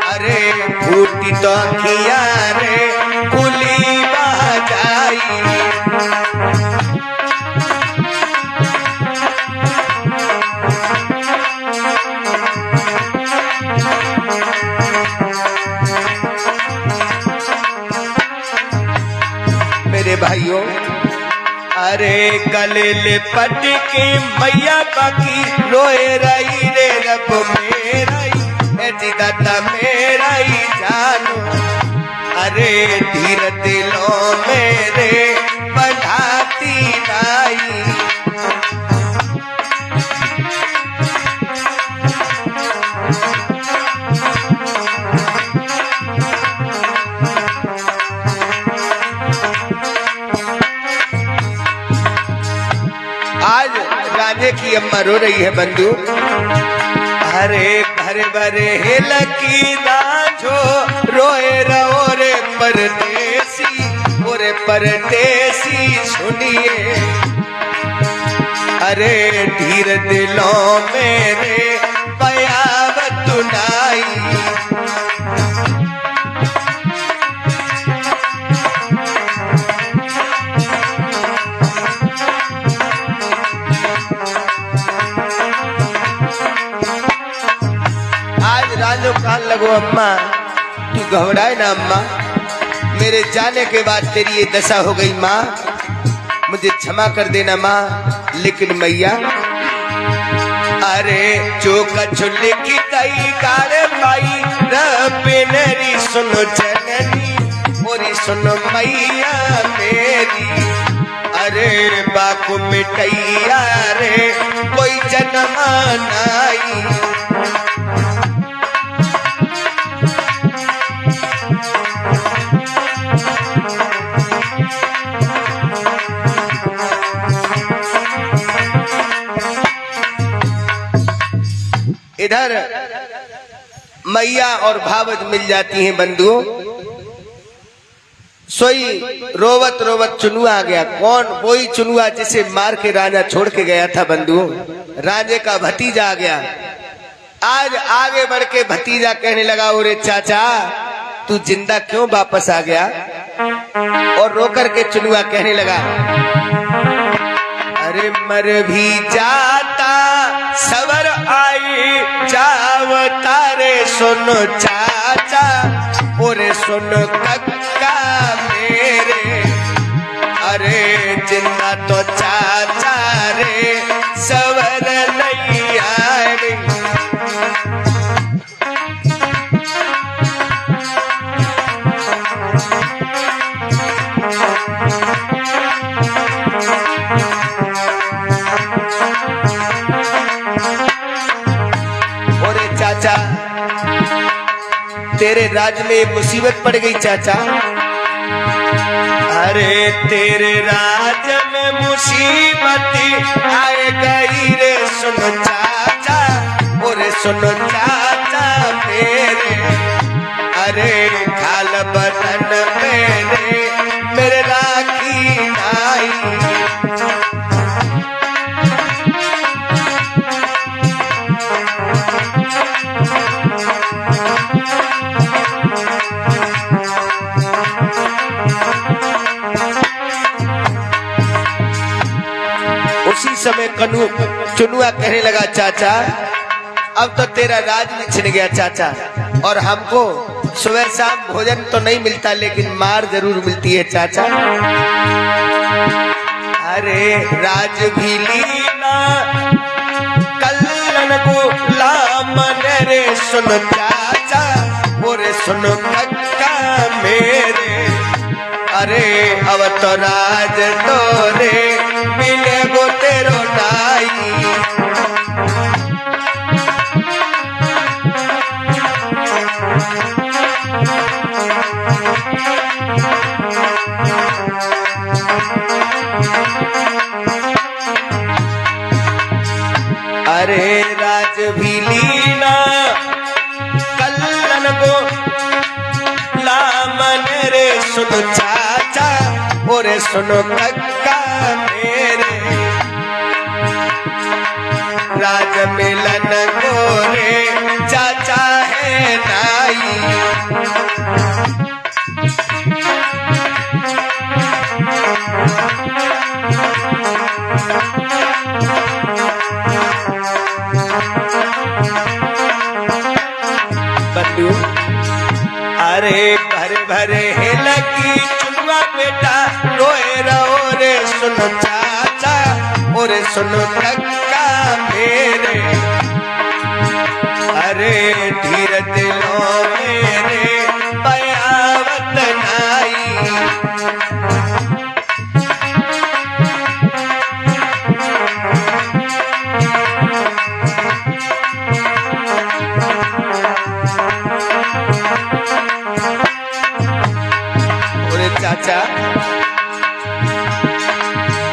अरे फूटी तो अखियां रे खुली बह जाई। मेरे भाइयों, अरे गले लिपट के मैया बाकी रोए रही रे, रब मेरा दाता मेरा ही जानो, अरे धीर दिलों मेरे बढ़ाती नाई। आज राजे की अम्मा रो रही है। बंधु, हरे भरे भरे हेल की नाचो रोए रहो रे परदेसी, और परदेसी सुनिए, अरे धीर दिलों मेरे बयावत सुनाई। आज राजो कहने लगो अम्मा तू घबराए ना अम्मा, मेरे जाने के बाद तेरी ये दशा हो गई माँ, मुझे क्षमा कर देना माँ। लेकिन मैया अरे जो कछु लिखी तई कार माई रबिनरी सुन जननी मोरी सुन मैया मेरी। अरे बाकु मिटैया रे कोई जन्म नाई। इधर मैया और भावज मिल जाती हैं बंधुओं। सोई रोवत रोवत चुनुआ आ गया। कौन? वही चुनुआ जिसे मार के राजा छोड़ के गया था बंधुओं। राजे का भतीजा आ गया। आज आगे बढ़ के भतीजा कहने लगा ओरे चाचा तू जिंदा क्यों वापस आ गया? और रोकर के चुनुआ कहने लगा अरे मर भी जाता सवर आई जाव तारे सुन चाचा ओरे सुन कक्का मेरे। अरे जिंदा तो चाचा रे सवर नहीं आए। चाचा तेरे राज में मुसीबत पड़ गई चाचा। अरे तेरे राज में मुसीबत आए गई रे सुन चाचा ओरे सुन चाचा मेरे। अरे खाल बदन मेरे राखी नाई। उसी समय कनु चुनुआ कहने लगा चाचा अब तो तेरा राज भी छिन गया चाचा, और हमको सुबह शाम भोजन तो नहीं मिलता लेकिन मार जरूर मिलती है चाचा। अरे राज भी लीना कल्लन गुलाम रे सुन चाचा ओरे सुन कक्का मेरे। अरे अब तो राज तोरे मिले गो तेरो नाई। अरे राज भी लीना कल्लन गो लामन रे सुन चाचा ओरे सुनो कक्का मेरे। राज मिलन गोरे चाचा है नाई। बंधु अरे भरे भरे है लगी चुनवा बेटा रोए रहो रे सुन चाचा ओरे सुनो कक्का मेरे। अरे धीर दिलों मेरे बयावत नाई। चाचा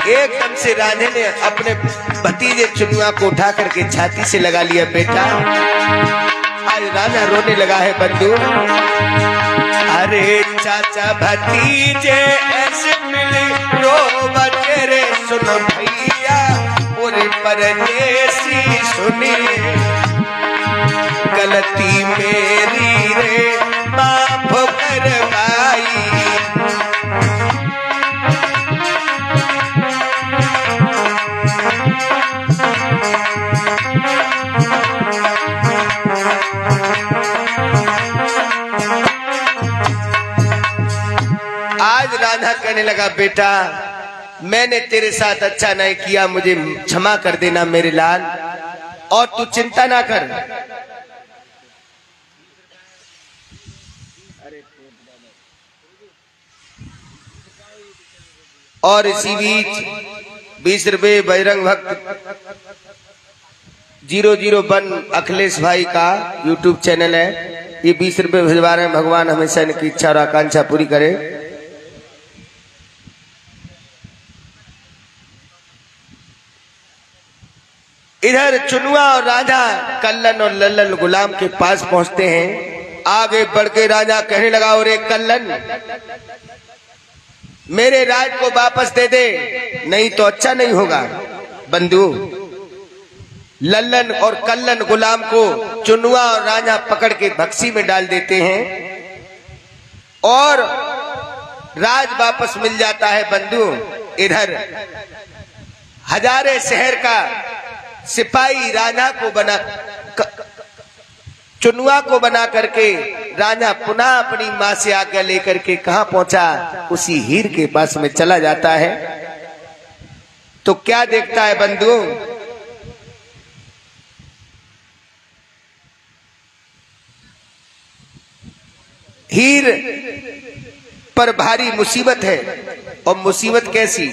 एकदम से राजे ने अपने भतीजे चुनुआ को उठा करके छाती से लगा लिया। बेटा आज राजा रोने लगा है बंधु। अरे चाचा भतीजे ऐसे मिले रो बचेरे सुन भैया और परदेसी सुनिए। गलती मेरी रे माफ कर भाई। आज राधा कहने लगा, बेटा मैंने तेरे साथ अच्छा नहीं किया, मुझे क्षमा कर देना मेरे लाल, और तू चिंता ना कर। और इसी बीच 20 रुपये बजरंग भक्त 001 अखिलेश भाई का YouTube चैनल है, ये 20 रुपये भिजवा रहे हैं। भगवान हमेशा इनकी इच्छा और आकांक्षा पूरी करे। इधर चुनुआ और राजा कल्लन और लल्लन गुलाम के पास पहुंचते हैं। आगे बढ़ के राजा कहने लगा, और एक कल्लन मेरे राज को वापस दे दे, नहीं तो अच्छा नहीं होगा। बंधु लल्लन और कल्लन गुलाम को चुनुआ और राजा पकड़ के बक्सी में डाल देते हैं और राज वापस मिल जाता है। बंधु इधर हजारे शहर का सिपाही राजा को बना चुनुआ को बना करके राजा पुनः अपनी मां से आज्ञा लेकर के कहां पहुंचा, उसी हीर के पास में चला जाता है। तो क्या देखता है बंधु, हीर पर भारी मुसीबत है। और मुसीबत कैसी,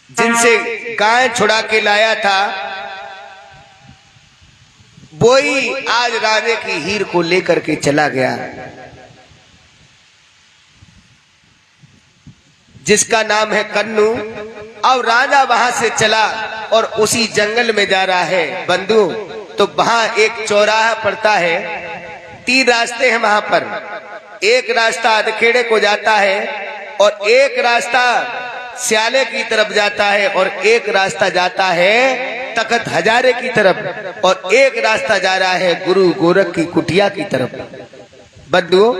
जिनसे गाय छुड़ा के लाया था वो ही आज राजे की हीर को लेकर के चला गया, जिसका नाम है कन्नू। अब राजा वहां से चला और उसी जंगल में जा रहा है। बंधु तो वहां एक चौराहा पड़ता है, 3 रास्ते हैं वहां पर। एक रास्ता अधखेड़े को जाता है और एक रास्ता स्याले की तरफ जाता है और एक रास्ता जाता है तखत हजारे की तरफ और एक रास्ता जा रहा है गुरु गोरख की कुटिया की तरफ। बंधुओं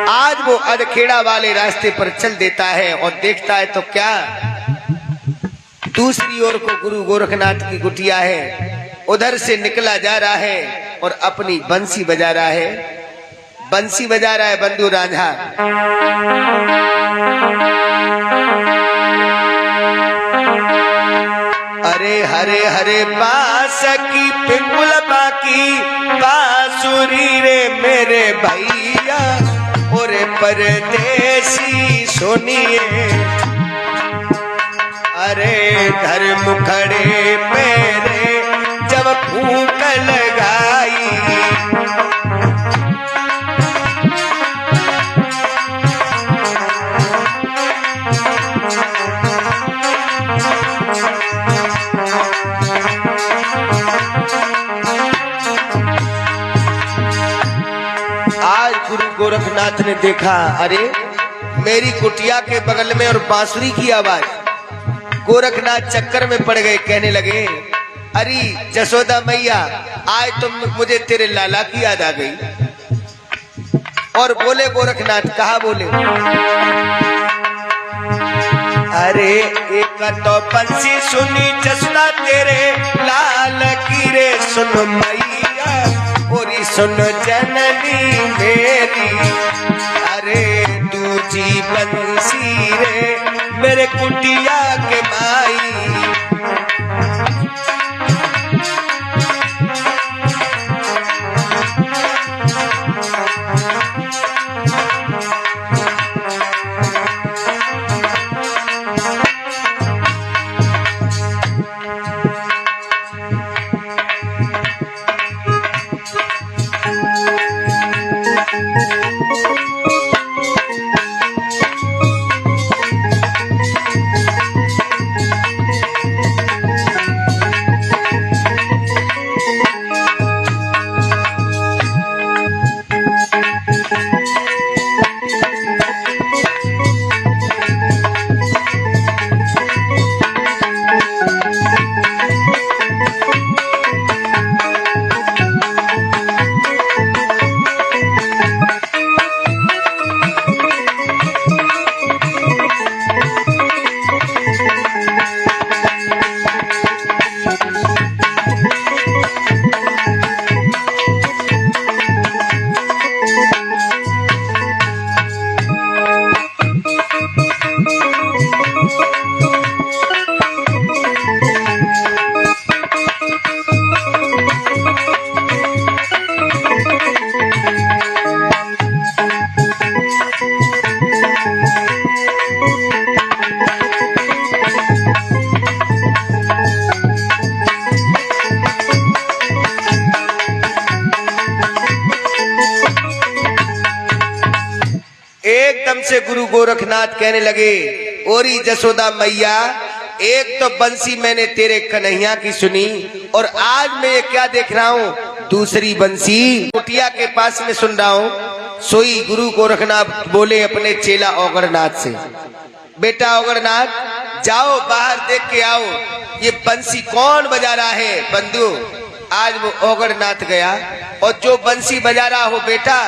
आज वो अधखेड़ा वाले रास्ते पर चल देता है और देखता है तो क्या दूसरी ओर को गुरु गोरखनाथ की कुटिया है। उधर से निकला जा रहा है और अपनी बंसी बजा रहा है, बंसी बजा रहा है बंधु राजा। अरे हरे हरे बास की पिंगुल बाकी बांसुरी रे मेरे भैया, और परदेसी सुनिए। अरे धर्म खड़े मेरे जब फूक लगाई, आज गुरु गोरखनाथ ने देखा, अरे मेरी कुटिया के बगल में और बांसुरी की आवाज। गोरखनाथ चक्कर में पड़ गए, कहने लगे, अरे जसोदा मैया आज तो मुझे तेरे लाला की याद आ गई। और बोले गोरखनाथ, कहा बोले, अरे एक तो बंसी सुनी जसोदा तेरे लाल की रे सुन मैया, और सुन जननी मेरी। अरे दूजी बंसी रे मेरे कुटिया के माई। एकदम से गुरु गोरखनाथ कहने लगे, ओरी जसोदा मैया, एक तो बंसी मैंने तेरे कन्हैया की सुनी और आज मैं ये क्या देख रहा हूँ, दूसरी बंसी कुटिया के पास में सुन रहा हूँ। सोई गुरु गोरखनाथ बोले अपने चेला औगरनाथ से, बेटा औगरनाथ जाओ बाहर देख के आओ, ये बंसी कौन बजा रहा है। बंधु आज वो औगरनाथ गया और जो बंसी बजा रहा हो बेटा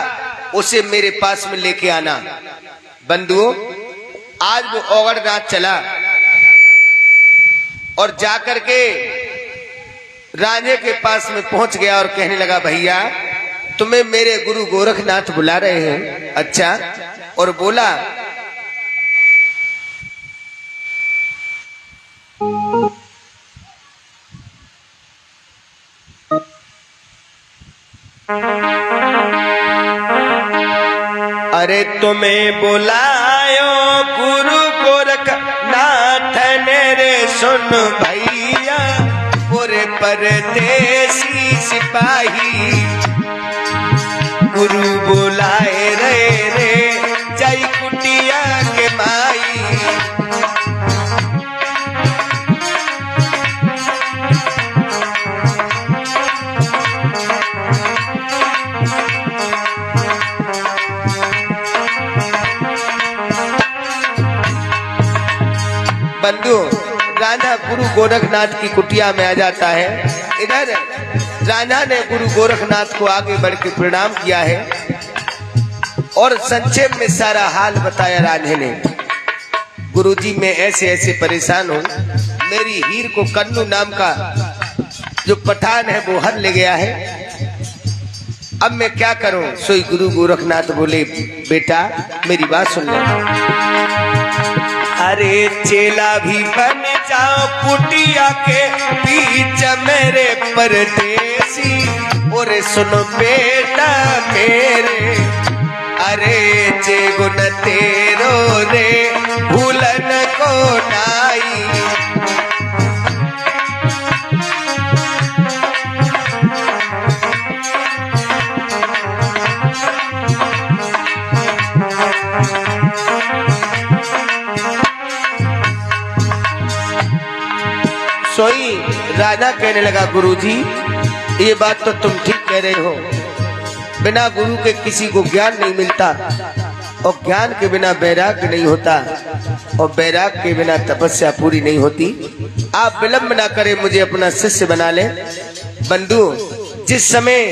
उसे मेरे पास में लेके आना। बंधु आज वो औगरनाथ चला और जाकर के रांझे के पास में पहुंच गया और कहने लगा, भैया तुम्हें मेरे गुरु गोरखनाथ बुला रहे हैं। अच्छा, और बोला अरे तुम्हें बुलायो गुरु गोरखनाथ ने रे, सुन भैया पूरे परदेसी सिपाही, गुरु बुलाए रे जय कुटिया के माई। बंधु रांझा गुरु गोरखनाथ की कुटिया में आ जाता है। इधर रांझा ने गुरु गोरखनाथ को आगे बढ़ के प्रणाम किया है और संक्षेप में सारा हाल बताया रांझे ने। गुरुजी मैं ऐसे ऐसे परेशान हूँ, मेरी हीर को कन्नू नाम का जो पठान है वो हर ले गया है, अब मैं क्या करूं। सोई गुरु गोरखनाथ बोले, बेटा मेरी बात सुन ले, अरे चेला भी बन जाओ कुटिया के बीच मेरे परदेसी, और सुनो बेटा मेरे, अरे जे गुण तेरो रे भूलन को नाई। सोई राजा कहने लगा, गुरुजी ये बात तो तुम ठीक कह रहे हो, बिना गुरु के किसी को ज्ञान नहीं मिलता और ज्ञान के बिना बैराग्य नहीं होता और बैराग के बिना तपस्या पूरी नहीं होती। आप विलंब ना करें, मुझे अपना शिष्य बना ले। बंधु जिस समय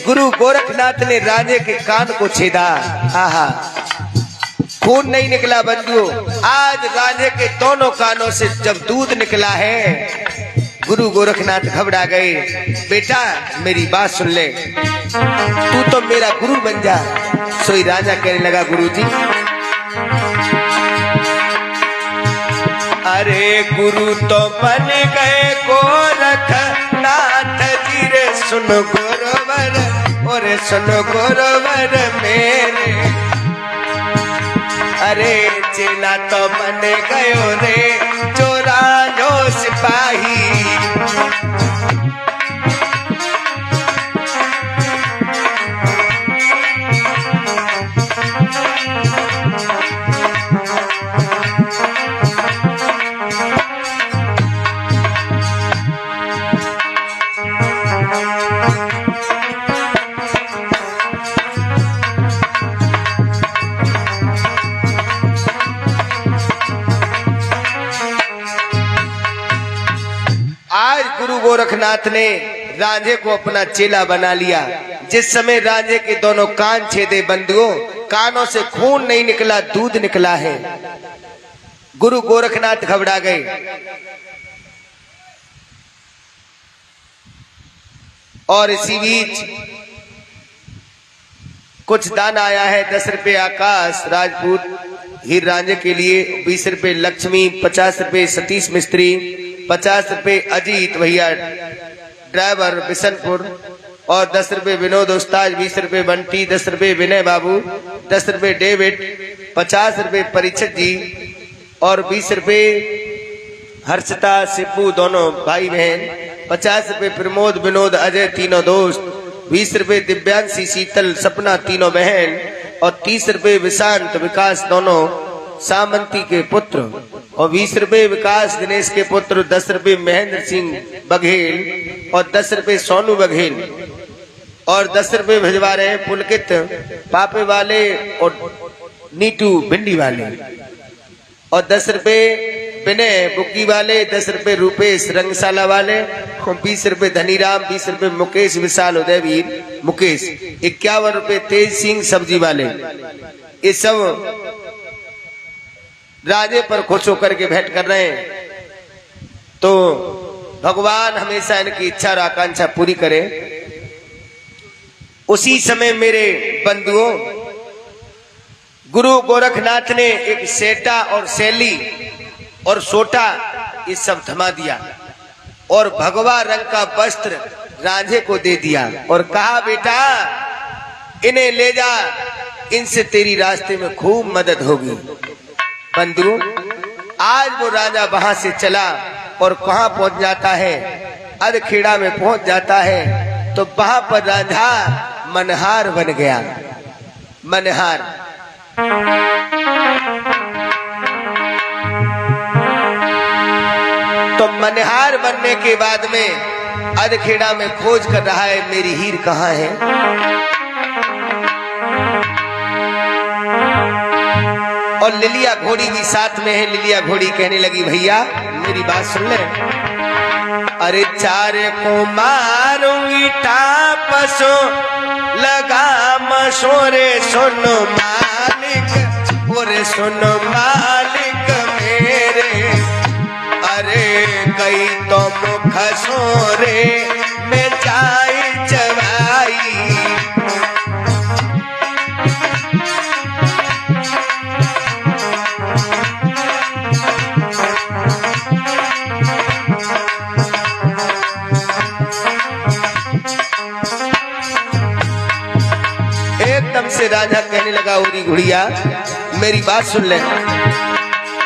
गुरु गोरखनाथ ने राजे के कान को छेदा, आहा खून नहीं निकला बंधु, आज राजे के दोनों कानों से जब दूध निकला है, गुरु गोरखनाथ घबरा गए। बेटा मेरी बात सुन ले, तू तो मेरा गुरु बन जा। सोई राजा कहने लगा, गुरुजी अरे गुरु तो बन गए गोरखनाथ जी रे, सुन गुरुवर और सुन गुरुवर मेरे, अरे चेला तो बन गयो रे चोरा जो सिपाही। गुरु गोरखनाथ ने रांझे को अपना चेला बना लिया। जिस समय रांझे के दोनों कान छेदे बंधुओं, कानों से खून नहीं निकला, दूध निकला है। गुरु गोरखनाथ घबरा गए और इसी बीच कुछ दान आया है। 10 रुपए आकाश राजपूत हीर रांझे के लिए, 20 रुपए लक्ष्मी, 50 रुपए सतीश मिस्त्री, 50 रुपए अजीत भैया ड्राइवर बिशनपुर, और 10 रुपए विनोद उस्ताद, 20 रुपए बंटी, 10 रुपए विनय बाबू, 10 रुपए डेविड, 50 रुपए परीक्षित जी और 20 रुपए हर्षिता सिप्पू दोनों भाई बहन, 50 रुपए प्रमोद विनोद अजय तीनों दोस्त, 20 रुपए दिव्यांशी शीतल सपना तीनों बहन, और 30 रुपए विशांत विकास दोनों सामंती के पुत्र, और 20 रुपए विकास दिनेश के पुत्र, 10 रुपए महेंद्र सिंह बघेल और 10 रुपए सोनू बघेल, और 10 रुपए भिजवा रहे हैं पुलकित पापे वाले और नीटू भिंडी वाले, और 10 रुपए विनय बुक्की वाले, 10 रुपए रूपेश रंगशाला वाले, 20 रुपए धनीराम, 20 रुपए मुकेश विशाल उदयवीर मुकेश, 51 रुपए तेज सिंह सब्जी वाले। ये सब राजे पर खुश होकर के भेंट कर रहे हैं। तो भगवान हमेशा इनकी इच्छा और आकांक्षा पूरी करे। उसी समय मेरे बंधुओं गुरु गोरखनाथ ने एक सेटा और शैली और सोटा ये सब थमा दिया और भगवा रंग का वस्त्र रांझे को दे दिया और कहा, बेटा इन्हें ले जा, इनसे तेरी रास्ते में खूब मदद होगी। बंधु, आज वो राजा वहां से चला और कहां पहुंच जाता है, अधखेड़ा में पहुंच जाता है। तो वहां पर रांझा मनहार बन गया। मनहार तो मनहार बनने के बाद में अधखेड़ा में खोज कर रहा है, मेरी हीर कहाँ है। और लिलिया घोड़ी भी साथ में है। लिलिया घोड़ी कहने लगी, भैया मेरी बात सुन ले। अरे चार को मारूंगी टापसो लगा मशोरे, सुन मालिक ओरे सुन मालिक मेरे, अरे कई तो मुख सोरे में जाई चबाई। एकदम से राजा कहने लगा, उरी घुड़िया मेरी बात सुन ले।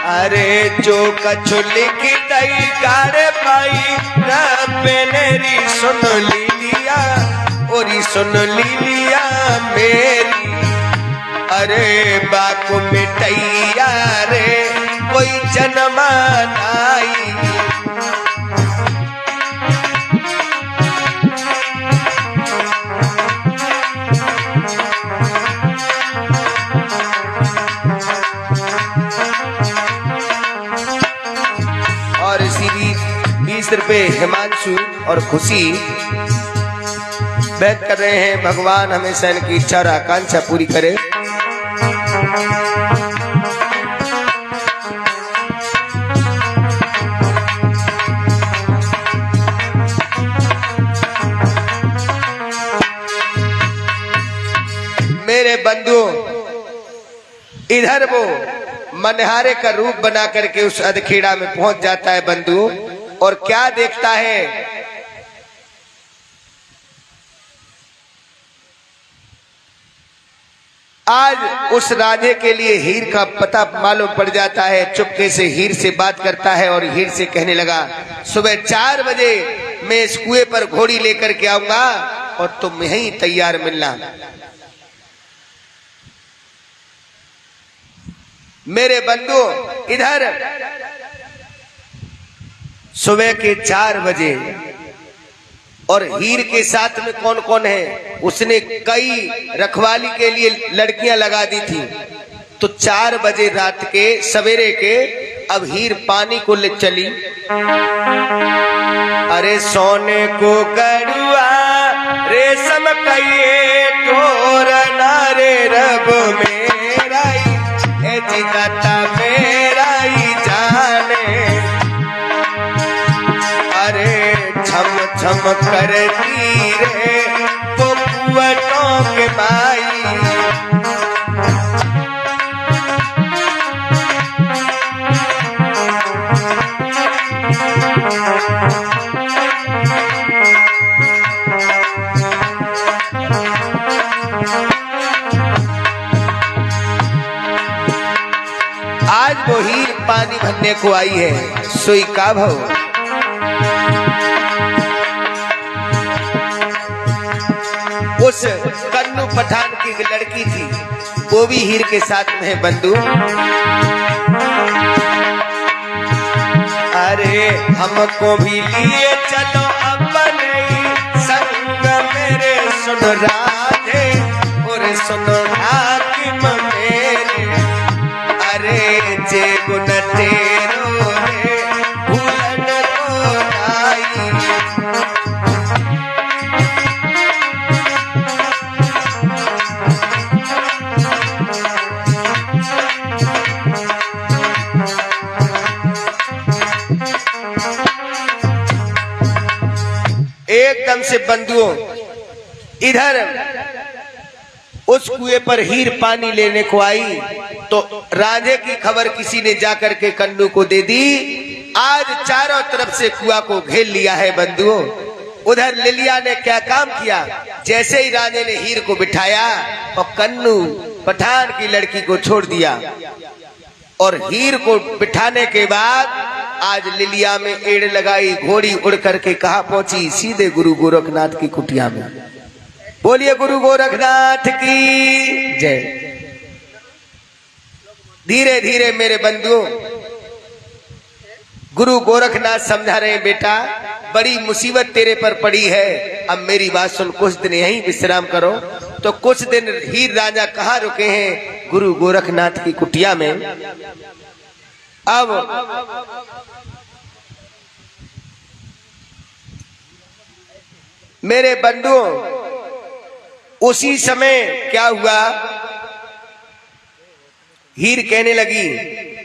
अरे जो कछु लिख दई गारे पाई रबेनेरी, सुन लीलिया ओरी सुन लीलिया मेरी, अरे बाकु मिटैया रे कोई जन्मा नाई। और इसी बीच 20 रुपए हिमांशु और खुशी व्यक्त कर रहे हैं, भगवान हमेशा इनकी इच्छा और आकांक्षा पूरी करे। मेरे बंधुओं, इधर वो मनहारे का रूप बना करके उस अधखेड़ा में पहुंच जाता है बंधु, और क्या देखता है, आज उस राजे के लिए हीर का पता मालूम पड़ जाता है। चुपके से हीर से बात करता है और हीर से कहने लगा, सुबह 4 बजे मैं इस कुएं पर घोड़ी लेकर के आऊंगा और तुम यहीं तैयार मिलना। मेरे बंधु, इधर सुबह के 4 बजे, और हीर के साथ में कौन कौन है, उसने कई रखवाली के लिए लड़कियां लगा दी थी। तो 4 बजे रात के सवेरे के अब हीर पानी को ले चली। अरे सोने को गड़ुआ रेशम कइए तोर नारे रब मेरा जिगता मेरा ही जाने, अरे छम छम करती रे पोपुअटों के माई। आज वो हीर पानी भरने को आई है, सोई का भाव। उस कन्नू पठान की एक लड़की थी, वो भी हीर के साथ में है बंधु। अरे हमको भी लिए चलो अपने संग मेरे, सुन राधे और सुन हाकिम मेरे। अरे जे गुण तेरो रे भूलन को नाई। एकदम से बंधुओं इधर उस कुएं पर हीर पानी लेने को आई, तो राधे की खबर किसी ने जाकर के कन्नू को दे दी। आज चारों तरफ से कुआं को घेर लिया है बंधुओं। उधर लिलिया ने क्या काम किया, जैसे ही राजे ने हीर को बिठाया और कन्नू पठान की लड़की को छोड़ दिया, और हीर को बिठाने के बाद आज लिलिया में एड़ लगाई, घोड़ी उड़ करके कहाँ पहुंची, सीधे गुरु गोरखनाथ की कुटिया में। बोलिए गुरु गोरखनाथ की जय। धीरे धीरे मेरे बंधुओं गुरु गोरखनाथ समझा रहे, बेटा बड़ी मुसीबत तेरे पर पड़ी है, अब मेरी बात सुन, कुछ दिन यहीं विश्राम करो। तो कुछ दिन हीर राजा कहाँ रुके हैं, गुरु गोरखनाथ की कुटिया में। अब मेरे बंधुओं उसी समय क्या हुआ, हीर कहने लगी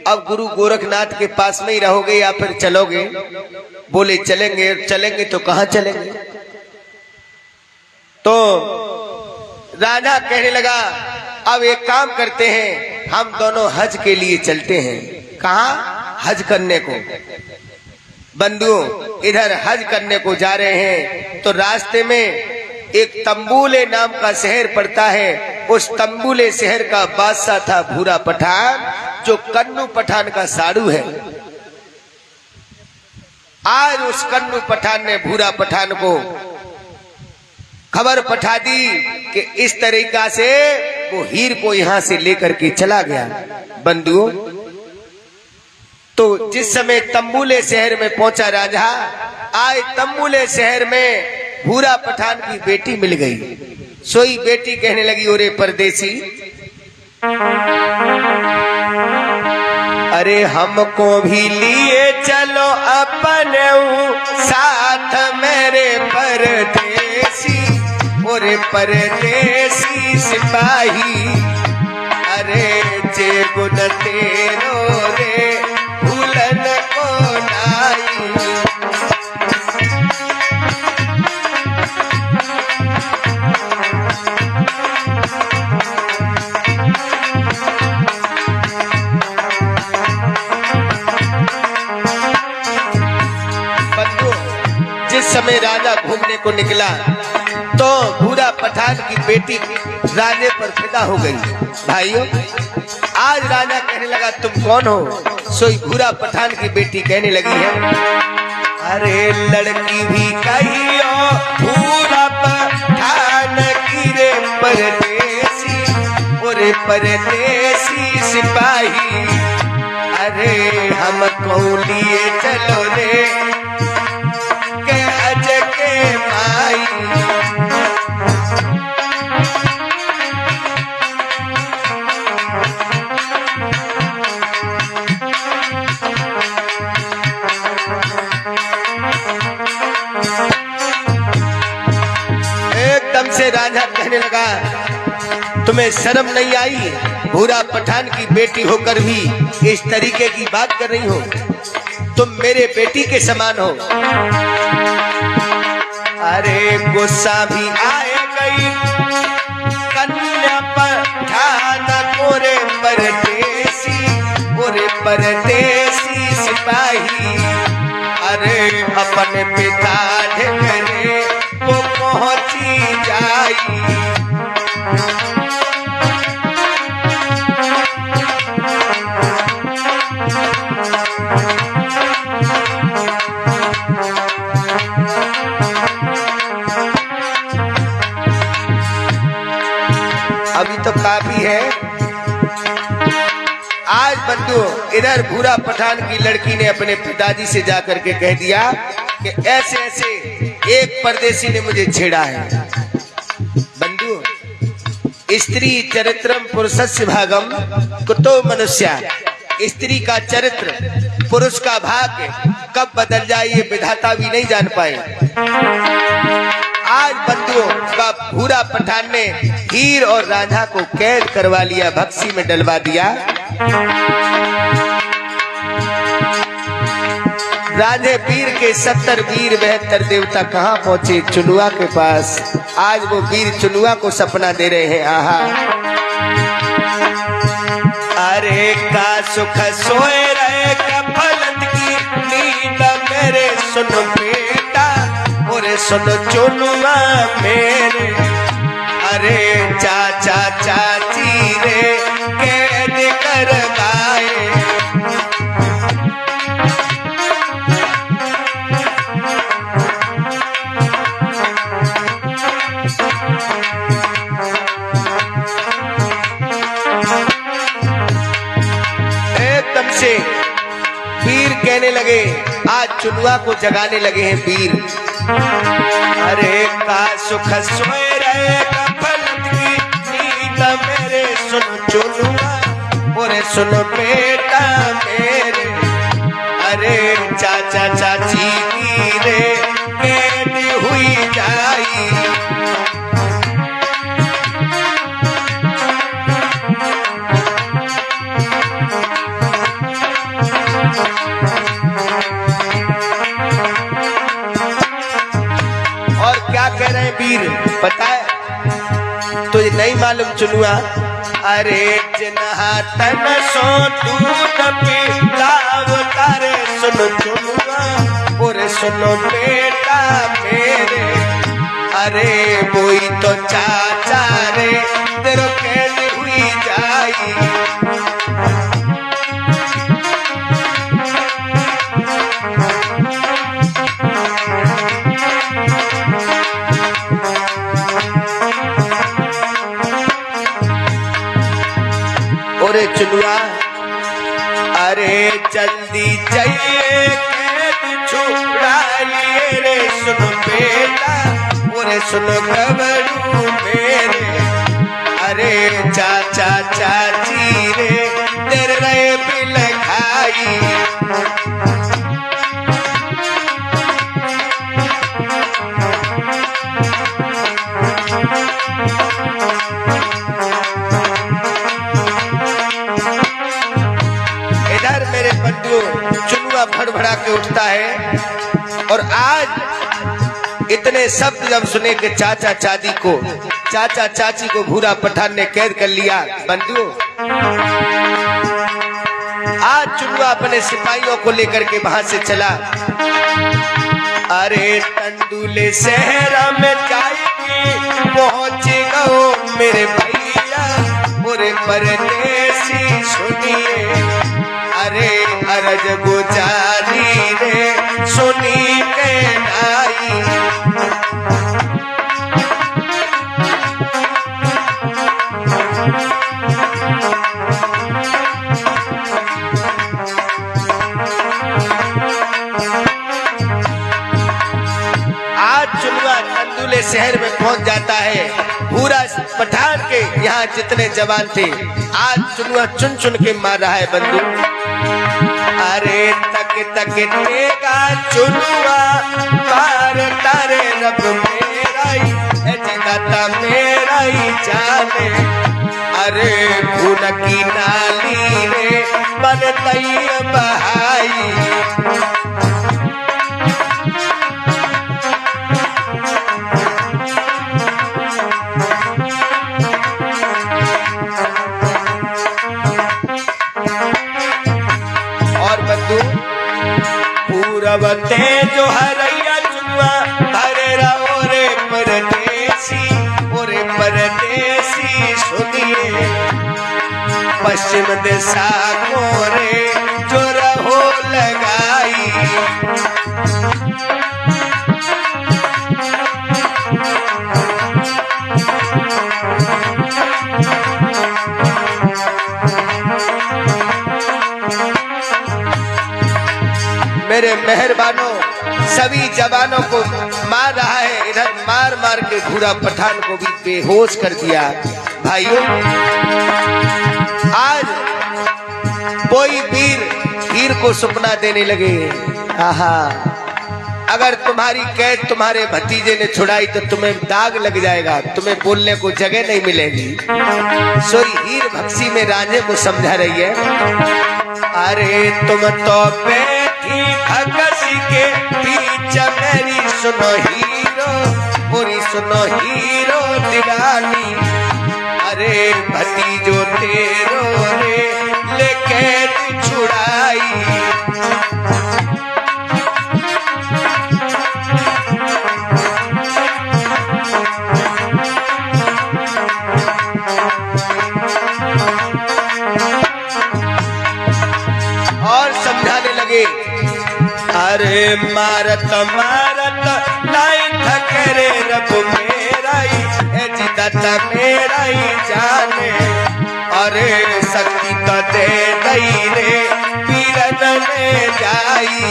अब गुरु गोरखनाथ के पास में ही रहोगे या फिर चलोगे। बोले चलेंगे। चलेंगे तो कहाँ चलेंगे। तो राजा कहने लगा अब एक काम करते हैं, हम दोनों हज के लिए चलते हैं। कहाँ, हज करने को। बंधुओं इधर हज करने को जा रहे हैं, तो रास्ते में एक तंबूले नाम का शहर पड़ता है। उस तंबूले शहर का बादशाह था भूरा पठान, जो कन्नू पठान का साड़ू है। आज उस कन्नू पठान ने भूरा पठान को खबर पठा दी कि इस तरीका से वो हीर को यहां से लेकर के चला गया। बंधुओं तो जिस समय तंबूले शहर में पहुंचा राजा, आज तंबूले शहर में भूरा पठान की बेटी मिल गई। सोई बेटी कहने लगी, ओरे परदेसी, अरे हमको भी लिए चलो अपने साथ मेरे परदेसी, ओरे परदेसी सिपाही। अरे जे गुण तेरो रे भूलन को नाई। जिस समय राजा घूमने को निकला तो भूरा पठान की बेटी राजे पर फिदा हो गई। भाइयों आज राजा कहने लगा तुम कौन हो। सोई भूरा पठान की बेटी कहने लगी है, अरे लड़की भी कहियो भूरा पठान की रे परदेसी, ओरे परदेसी सिपाही। अरे हमको लिए चलो रे के हज के माई। एकदम से राजा कहने लगा तुम्हें शर्म नहीं आई, भूरा पठान की बेटी होकर भी इस तरीके की बात कर रही हो, तुम मेरे बेटी के समान हो। अरे गुस्सा भी आए गई कन्या पठान कोरे परदेसी, ओरे परदेसी सिपाही। अरे अपने पिता ढेरे वो पहुंची जाई। आज बंधु इधर भूरा पठान की लड़की ने अपने पिताजी से जाकर के कह दिया कि ऐसे ऐसे एक परदेसी ने मुझे छेड़ा है। बंधु, स्त्री चरित्रम पुरुषस्य भागम कुतो मनुष्या, स्त्री का चरित्र पुरुष का भाग्य कब बदल जाए ये विधाता भी नहीं जान पाए। आज बंधुओं का भूरा पठान ने हीर और रांझा को कैद करवा लिया, भक्सी में डलवा दिया। राधे वीर के 70 वीर 72 देवता कहाँ पहुंचे? चुनुआ के पास। आज वो वीर चुनुआ को सपना दे रहे हैं। आहा, अरे का सुख सोए रहे कफलत की नींद मेरे सुन बेटा, और सुन चुनुआ मेरे, अरे चाचा चाची रे कैद करवाए। एकदम से वीर कहने लगे, आज चुनुआ को जगाने लगे हैं वीर। अरे का सुख सोए रहे कफलत की नींद मेरे सुन चुनुआ, और सुन बेटा मेरे, अरे चाचा चाची की रे कैद हुई जाई। और क्या कह रहे हैं वीर पता है तुझे नहीं मालूम चुनुआ? अरे जिन्हा तन सो दूध पिलाव तारे सुन चुनुआ, और सुनो बेटा मेरे, अरे वही तो चाचा रे तेरो कैद हुई जाई। ओरे चुनुआ, अरे जल्दी चाहिए कैद छुड़ाइए रे सुन बेटा, और सुन घबरू मेरे, अरे चाचा चाची रे तेरे रे बिल खाई। चुनुआ भड़भड़ा के उठता है, और आज इतने शब्द जब सुने कि चाचा चाची को भूरा पठान ने कैद कर लिया। बंधुओं, आज चुनुआ अपने सिपाहियों को लेकर के वहां से चला। अरे टंडूले शहरा में जाएगी पहुंच गओ मेरे भैया, और परदेसी सुनिए, अरे अरज गुजारी रे सुनी के नाई। आज चुनुआ टंडूले शहर में पहुंच जाता है। पूरा पठान के यहाँ जितने जवान थे आज चुनुआ चुन चुन के मार रहा है बंदूक। अरे तक तक तेगा चुनुआ पार तारे रब मेरा ही दाता मेरा ही जाने, अरे खून की नाली रे बन तई बहाई। पूरबते जो हरैया चुनुआ हरे राओ रे परदेसी, ओरे परदेसी सुनिए, पश्चिम दिशा को रे जो रहो लगाई। मेहरबानों सभी जवानों को मार रहा है, इधर मार मार के भूरा पठान को भी बेहोश कर दिया। भाइयों, आज कोई वीर को सपना देने लगे, आहा अगर तुम्हारी कैद तुम्हारे भतीजे ने छुड़ाई तो तुम्हें दाग लग जाएगा, तुम्हें बोलने को जगह नहीं मिलेगी। सोई हीर भक्सी में राजे को समझा रही है, अरे तुम तो बैठी भगसी के बीच मेरी सुनो हीरो, पूरी सुनो हीरो दीवानी, अरे भतीजो तेरो रे लेके छुड़ाई। और समझाने लगे, अरे मारत मारत लाई थकरे रब मेरा ही जिदत मेरा ही जाने, अरे शक्ति तो दे दई रे पीरन में जाई।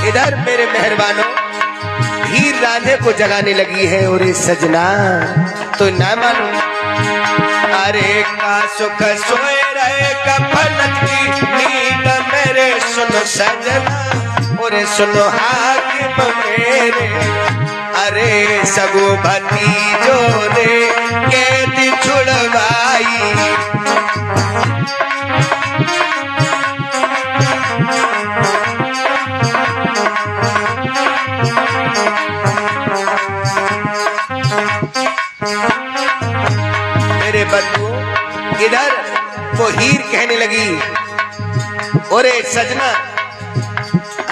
इधर मेरे मेहरबानों हीर रांझे को जगाने लगी है, और सजना तो ना मानो, अरे का सुख सोए रहे कफलत की नींद मेरे सुनो सजना, और सुनो हाकिम मेरे, अरे सगो भतीजो रे कैद छुड़वाई। मेरे बंधुओं, इधर वो हीर कहने लगी, ओरे सजना,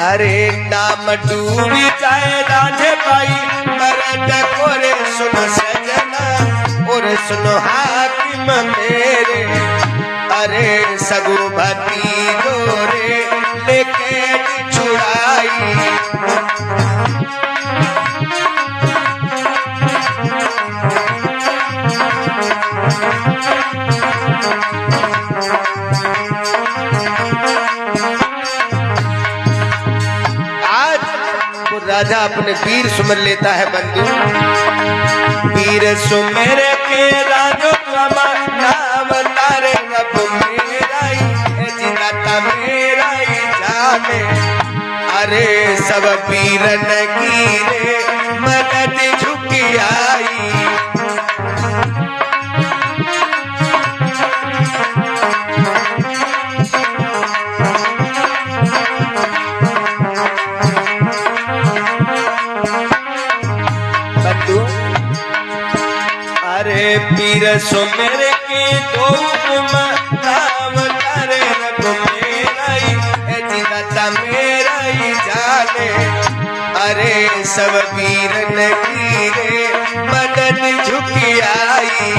अरे नाम डूबी जाए रांझे पाई मरद कोरे सुनो सजना, और सुनो हाकिम मेरे, अरे सगु भतीजो रे लेके छुड़ाई। राजा अपने वीर सुमर लेता है बंधु, वीर सुमेर के राजो नाम तारे रब मेरा ही जिदाता मेरा ही जाने, अरे सब वीरन की रे मदद झुकी आई। अरे पीर सुमेर के दो नाम तारे रब मेरा ही जिदाता मेरा ही जाने, अरे सब वीरन की रे मदद झुकी आई।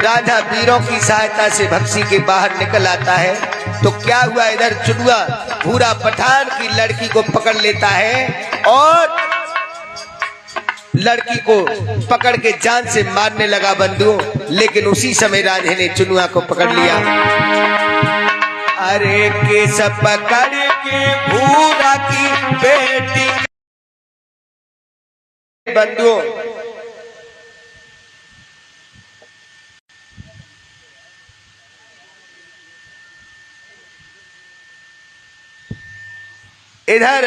राजा वीरों की सहायता से भक्सी के बाहर निकल आता है, तो क्या हुआ, इधर चुनुआ भूरा पठान की लड़की को पकड़ लेता है और लड़की को पकड़ के जान से मारने लगा बंधुओं। लेकिन उसी समय राजे ने चुनुआ को पकड़ लिया, अरे केस पकड़ के भूरा की बेटी। बंधुओं, इधर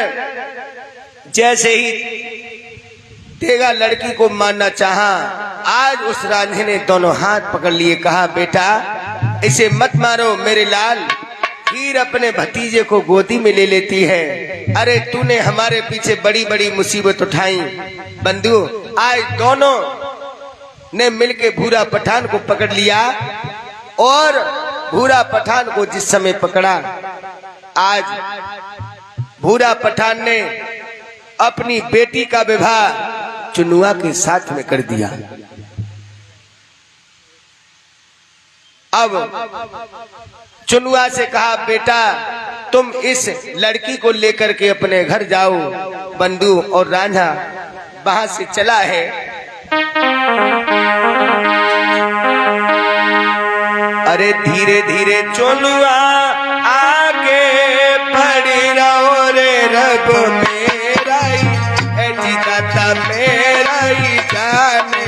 जैसे ही तेगा लड़की को मारना चाहा, आज उस रांझे ने दोनों हाथ पकड़ लिए, कहा बेटा इसे मत मारो मेरे लाल। हीर अपने भतीजे को गोदी में ले लेती है, अरे तूने हमारे पीछे बड़ी बड़ी मुसीबत उठाई। बंधु, आज दोनों ने मिलके भूरा पठान को पकड़ लिया, और भूरा पठान को जिस समय पकड़ा, आज भूरा पठान ने अपनी बेटी का विवाह चुनुआ के साथ में कर दिया। अब चुनुआ से कहा, बेटा तुम इस लड़की को लेकर के अपने घर जाओ। बंधु और रांझा वहां से चला है। अरे धीरे धीरे चुनुआ आगे बढ़ी रहो रे, रब मेरा ही जीता मेरा ही जाने।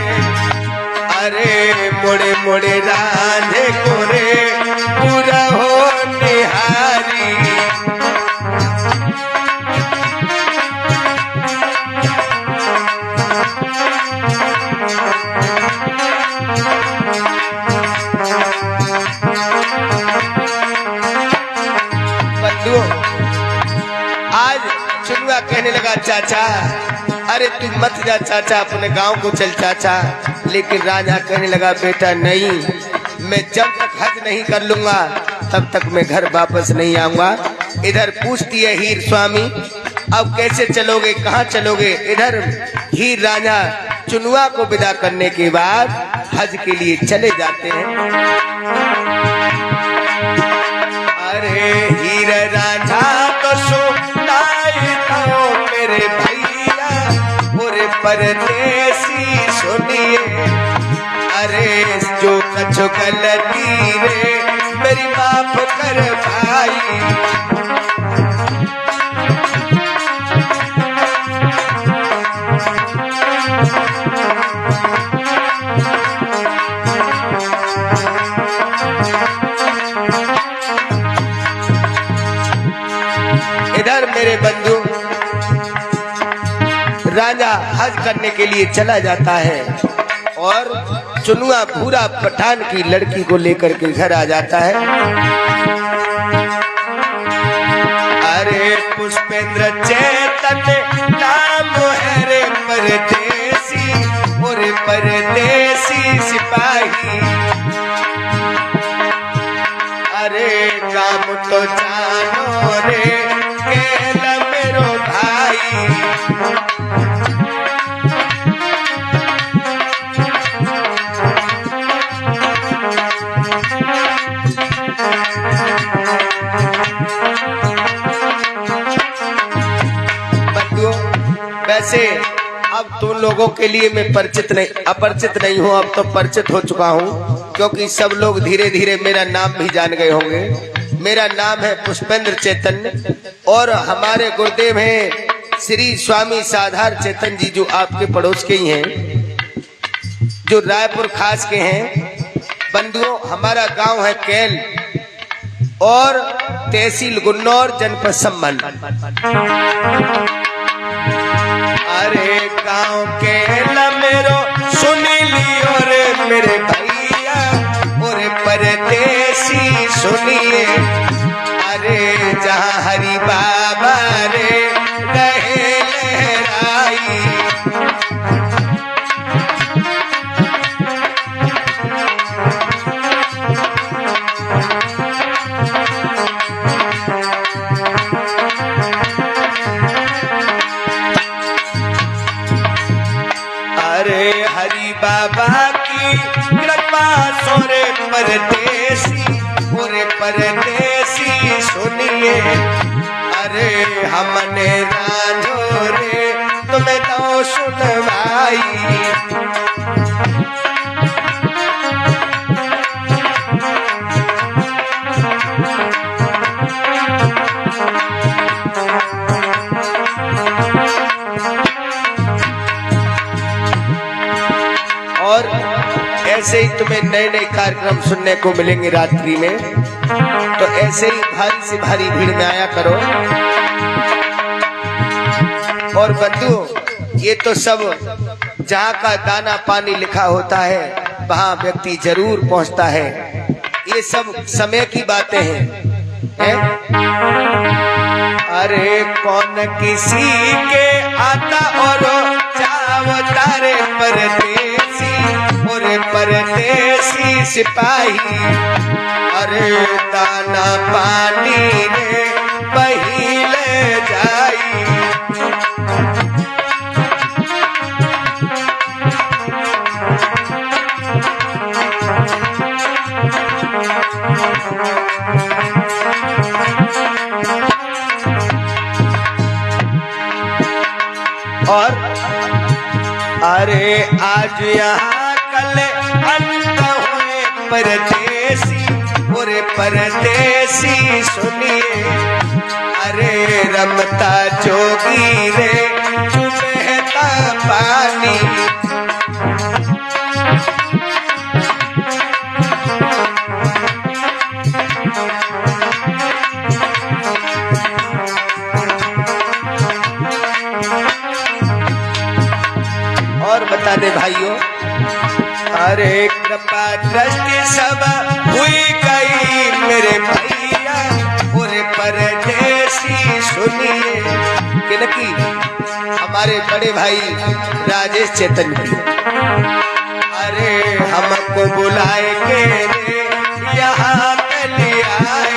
अरे मुड़े मुड़े रांझे को रे पूरा हो निहारी। आज चुनुआ कहने लगा, चाचा अरे तू मत जा चाचा, अपने गांव को चल चाचा। लेकिन रांझा कहने लगा, बेटा नहीं, मैं जब तक हज नहीं कर लूंगा तब तक मैं घर वापस नहीं आऊंगा। इधर पूछती है हीर, स्वामी अब कैसे चलोगे, कहाँ चलोगे? इधर हीर रांझा चुनुआ को विदा करने के बाद हज के लिए चले जाते हैं। अरे हीर रांझा तो सुनाई दो मेरे भैया, पूरे परदेसी सुनिए। अरे जो कुछ गलती रे मेरी माफ कर भाई। इधर मेरे बंधु रांझा हज करने के लिए चला जाता है और चुनुआ भूरा पठान की लड़की को लेकर के घर आ जाता है। अरे पुष्पेंद्र चेतन नाम है रे परदेसी, और परदेसी सिपाही। अरे काम तो जानो रे केला मेरो भाई। वैसे अब तुम लोगों के लिए मैं अपरिचित नहीं हूँ, अब तो परिचित हो चुका हूँ, क्योंकि सब लोग धीरे धीरे मेरा नाम भी जान गए होंगे। मेरा नाम है पुष्पेंद्र चैतन्य और हमारे गुरुदेव हैं श्री स्वामी साधार चेतन जी, जो आपके पड़ोस के ही हैं, जो रायपुर खास के हैं। बंधुओं हमारा गांव है कैल और तहसील गुन्नौर, जनपद संबल। अरे गांव के लमेरो सुन लियो रे मेरे भैया, और परदेसी सुनिए। अरे जहाँ हरि बाबा रे रहे लहराई। अरे हरि बाबा की कृपा सोरे परदेसी, पूरे परदेसी सुनिए। अरे हमने रांझो रे तुम्हें तो सुनवाई। और ऐसे ही तुम्हें नए नए कार्यक्रम सुनने को मिलेंगे रात्रि में, तो ऐसे ही भारी से भारी भीड़ में आया करो। और बंधु ये तो सब जहाँ का दाना पानी लिखा होता है वहाँ व्यक्ति जरूर पहुँचता है, ये सब समय की बातें हैं। अरे कौन किसी के आता और जावता रे परदेसी, और परदेसी सिपाही। अरे दाना पानी रे पहिले जाई। अरे आज यहाँ कल अंत हुए परदेसी, और परदेसी सुनिए, अरे रमता जोगी रे बहता पानी। और बता दे भाइयों, अरे कृपा दृष्टि सब हुई गई मेरे भैया, और परदेसी सुनिए, किनकी? हमारे बड़े भाई राजेश चेतन की। अरे हमको बुलाए के रे यहाँ पे ले आए,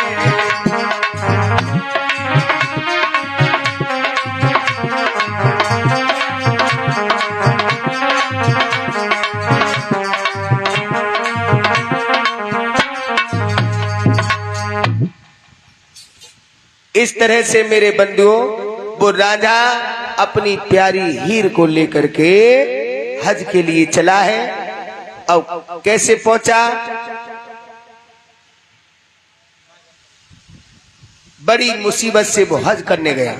इस तरह से मेरे बंधुओं वो राजा अपनी प्यारी हीर को लेकर के हज के लिए चला है। अब कैसे पहुंचा? बड़ी मुसीबत से वो हज करने गया।